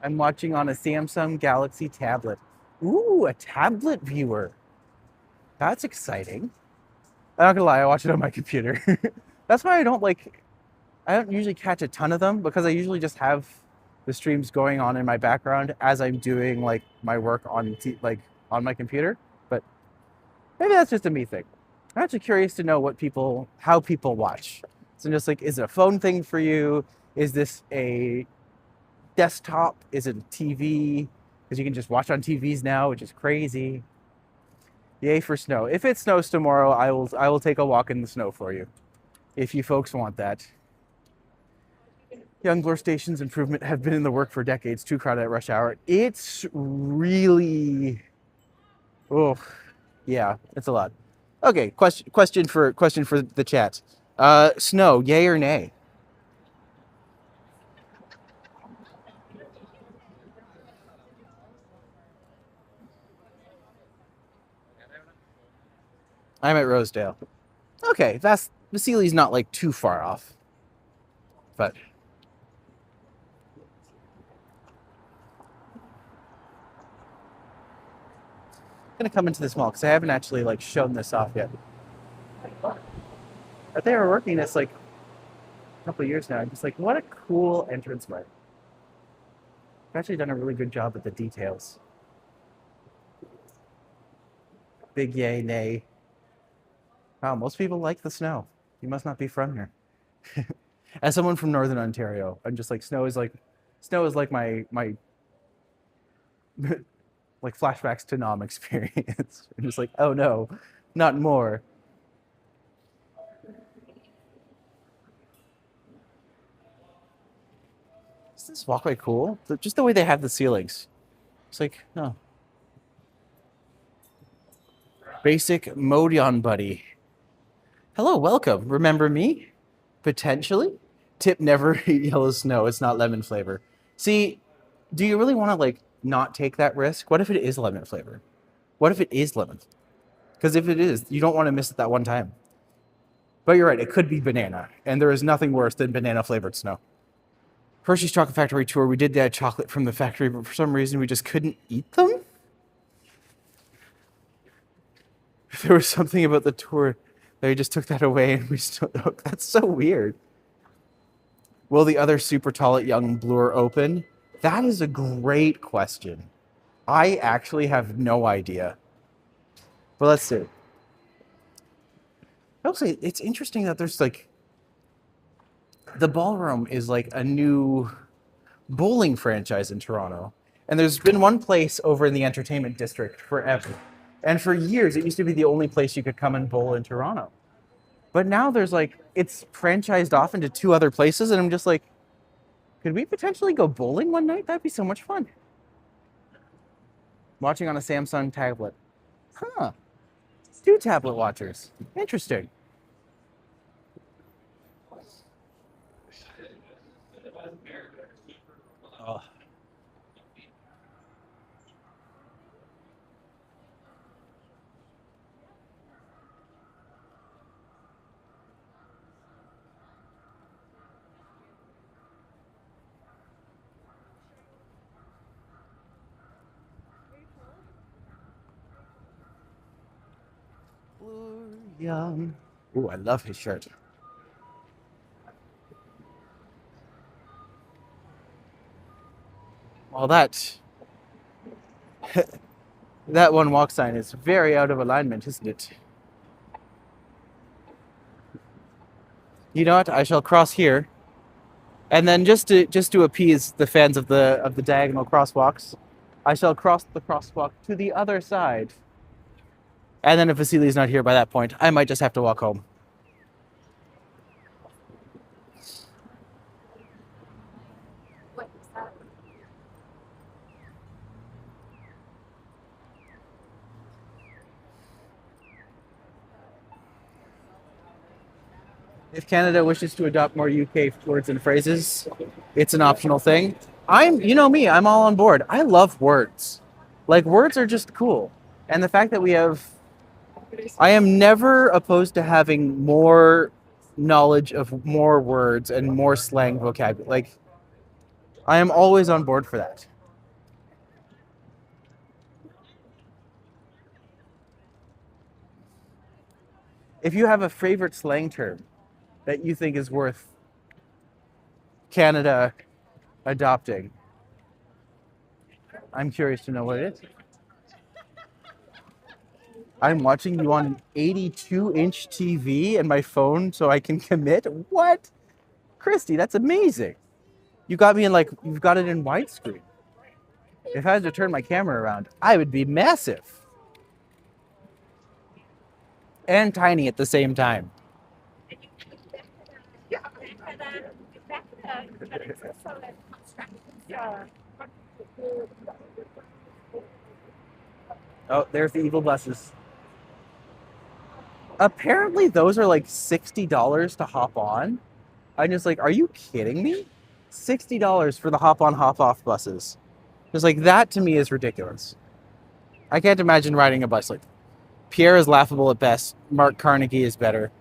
I'm watching on a Samsung Galaxy tablet. Ooh, a tablet viewer. That's exciting. I'm not gonna lie, I watch it on my computer. That's why I don't usually catch a ton of them, because I usually just have the streams going on in my background as I'm doing like my work on my computer. But maybe that's just a me thing. I'm actually curious to know how people watch. So just like, is it a phone thing for you? Is this a desktop? Is it a TV? Because you can just watch on TVs now, which is crazy. Yay for snow. If it snows tomorrow, I will take a walk in the snow for you, if you folks want that. Young Bloor Station's improvement have been in the work for decades. Too crowded at rush hour. It's really, oh, yeah, it's a lot. Okay, question for the chat. Snow, yay or nay? I'm at Rosedale. Okay, Vasily's not like too far off, but gonna come into this mall because I haven't actually like shown this off yet. But they were working this like a couple of years now. I'm just like, what a cool entranceway. They've actually done a really good job with the details. Big yay, nay. Wow, most people like the snow. You must not be from here. As someone from Northern Ontario, I'm just like snow is like my like flashbacks to Nam experience. I'm just like, oh no, not more. Isn't this walkway cool? Just the way they have the ceilings. It's like, oh. Basic Modion buddy. Hello, welcome. Remember me? Potentially? Tip, never eat yellow snow. It's not lemon flavor. See, do you really want to like not take that risk? What if it is lemon flavor? What if it is lemon? Because if it is, you don't want to miss it that one time. But you're right, it could be banana. And there is nothing worse than banana flavored snow. Hershey's Chocolate Factory tour, we did that chocolate from the factory, but for some reason we just couldn't eat them? There was something about the tour. They just took that away and we still... That's so weird. Will the other super tall at Young Bloor open? That is a great question. I actually have no idea. But let's see. I will say it's interesting that there's like... The Ballroom is like a new bowling franchise in Toronto. And there's been one place over in the entertainment district forever. And for years, it used to be the only place you could come and bowl in Toronto. But now there's like, it's franchised off into 2 other places. And I'm just like, could we potentially go bowling one night? That'd be so much fun. Watching on a Samsung tablet. Huh. 2 tablet watchers. Interesting. Oh. Young. Ooh, I love his shirt. Well, that one walk sign is very out of alignment, isn't it? You know what? I shall cross here, and then just to appease the fans of the diagonal crosswalks, I shall cross the crosswalk to the other side. And then if Vasily's not here by that point, I might just have to walk home. What is that? If Canada wishes to adopt more UK words and phrases, it's an optional thing. You know me, I'm all on board. I love words. Like, words are just cool. And the fact that we have... I am never opposed to having more knowledge of more words and more slang vocabulary. Like, I am always on board for that. If you have a favorite slang term that you think is worth Canada adopting, I'm curious to know what it is. I'm watching you on an 82-inch TV and my phone so I can commit? What? Christy, that's amazing. You got me in like, you've got it in widescreen. If I had to turn my camera around, I would be massive. And tiny at the same time. Oh, there's the evil buses. Apparently those are like $60 to hop on. I'm just like, are you kidding me? $60 for the hop on, hop off buses. Just like, that to me is ridiculous. I can't imagine riding a bus like that. Pierre is laughable at best. Mark Carnegie is better.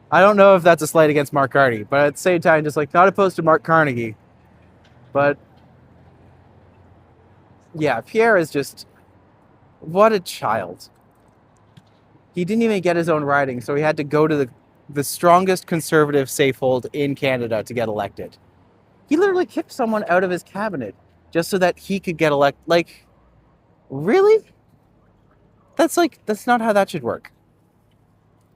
I don't know if that's a slight against Mark Carnegie, but at the same time, just like, not opposed to Mark Carnegie. But yeah, Pierre is just What a child. He didn't even get his own riding, so he had to go to the strongest conservative safehold in Canada to get elected. He literally kicked someone out of his cabinet just so that he could get elected. Like, really? That's not how that should work.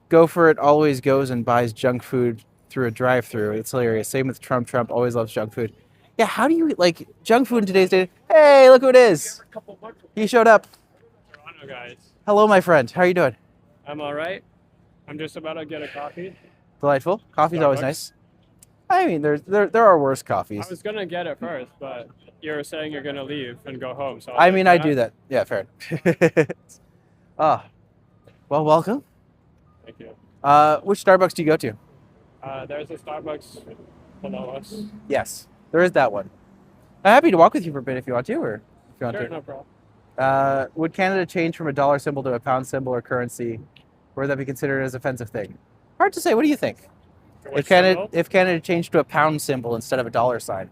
Go for it always goes and buys junk food through a drive-through. It's hilarious. Same with Trump. Trump always loves junk food. Yeah, how do you like junk food in today's day? Hey, look who it is. He showed up. Toronto guys. Hello, my friend. How are you doing? I'm all right. I'm just about to get a coffee. Delightful. Coffee's always Starbucks. nice. I mean, there are worse coffees. I was gonna get it first, but you were saying you're gonna leave and go home. So I mean, I do that. Yeah, fair. Ah, well, welcome. Thank you. Which Starbucks do you go to? There's a Starbucks below us. Yes, there is that one. I'm happy to walk with you for a bit if you want to, or if you want Sure, to. no problem. Would Canada change from a dollar symbol to a pound symbol or currency? Or would that be considered as an offensive thing? Hard to say. What do you think? Which symbol? If Canada changed to a pound symbol instead of a dollar sign,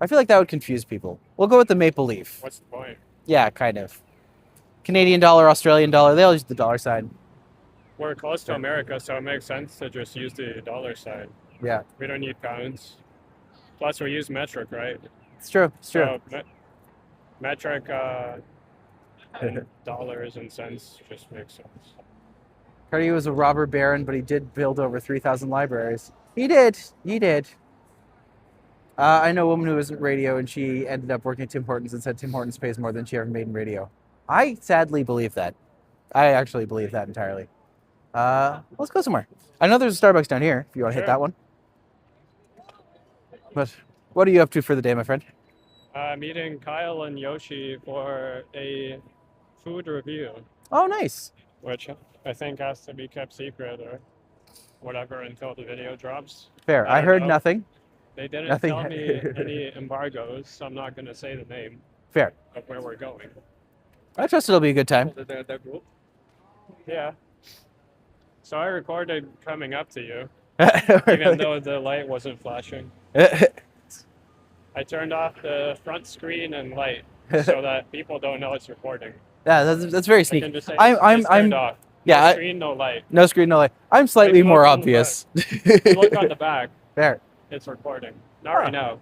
I feel like that would confuse people. We'll go with the maple leaf. What's the point? Yeah, kind of. Canadian dollar, Australian dollar, they all use the dollar sign. We're close to America, so it makes sense to just use the dollar sign. Yeah, We don't need pounds. Plus, we use metric, right? it's true. It's true. So metric and dollars and cents just makes sense. Cartier was a robber baron, but he did build over 3,000 libraries. He did. He did. I know a woman who was in radio, and she ended up working at Tim Hortons and said Tim Hortons pays more than she ever made in radio. I sadly believe that. I actually believe that entirely. Let's go somewhere. I know there's a Starbucks down here if you want to hit Sure. that one. But what are you up to for the day, my friend? Meeting Kyle and Yoshi for a food review, Oh, nice. which I think has to be kept secret or whatever until the video drops. Fair. I I don't heard know. nothing. They didn't Nothing. tell me any embargoes, so I'm not going to say the name Fair. of where we're going. I trust it'll be a good time. The group? Yeah. So I recorded coming up to you, even though the light wasn't flashing. I turned off the front screen and light so that people don't know it's recording. Yeah, that's very I sneaky. can just say I'm it's turned off. yeah, No I- screen, no light. no screen, no light. I'm slightly If you more look on the obvious. If you look on the back, Fair. it's recording. Not right now.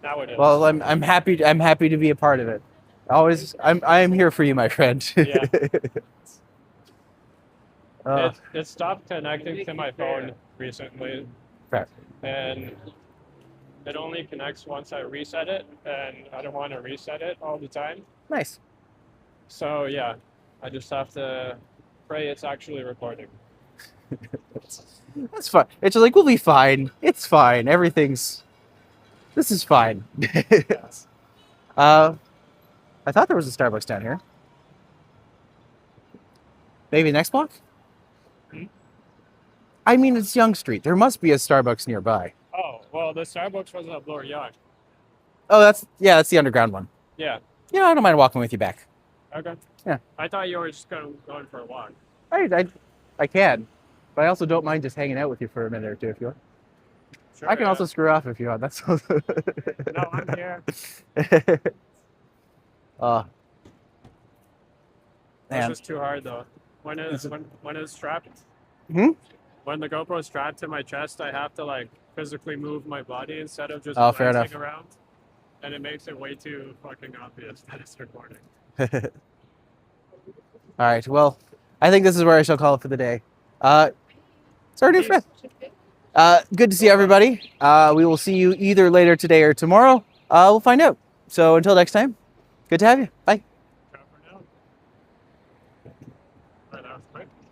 Now it is. Well, I'm happy to be a part of it. I am here for you, my friend. Yeah. Uh, It stopped connecting to my phone recently, fair. and it only connects once I reset it, and I don't want to reset it all the time. Nice. So yeah, I just have to pray it's actually recording. That's fine. It's just like we'll be fine. It's fine. This is fine. I thought there was a Starbucks down here. Maybe next block? Hmm? I mean, it's Yonge Street. There must be a Starbucks nearby. Oh, well, the Starbucks was at Bloor Yacht. Oh, that's the underground one. Yeah. Yeah, I don't mind walking with you back. Okay. Yeah. I thought you were just going for a walk. I can, but I also don't mind just hanging out with you for a minute or two if you want. Sure, I can yeah. also screw off if you want. That's also... No, I'm here. Man. This is too hard though. When it's strapped. Hmm? When the GoPro is strapped to my chest, I have to like physically move my body instead of just Oh, fair glancing enough. around, and it makes it way too fucking obvious that it's recording. All right. Well, I think this is where I shall call it for the day. It's our new friend. Good to see everybody. We will see you either later today or tomorrow. We'll find out. So until next time, good to have you. Bye.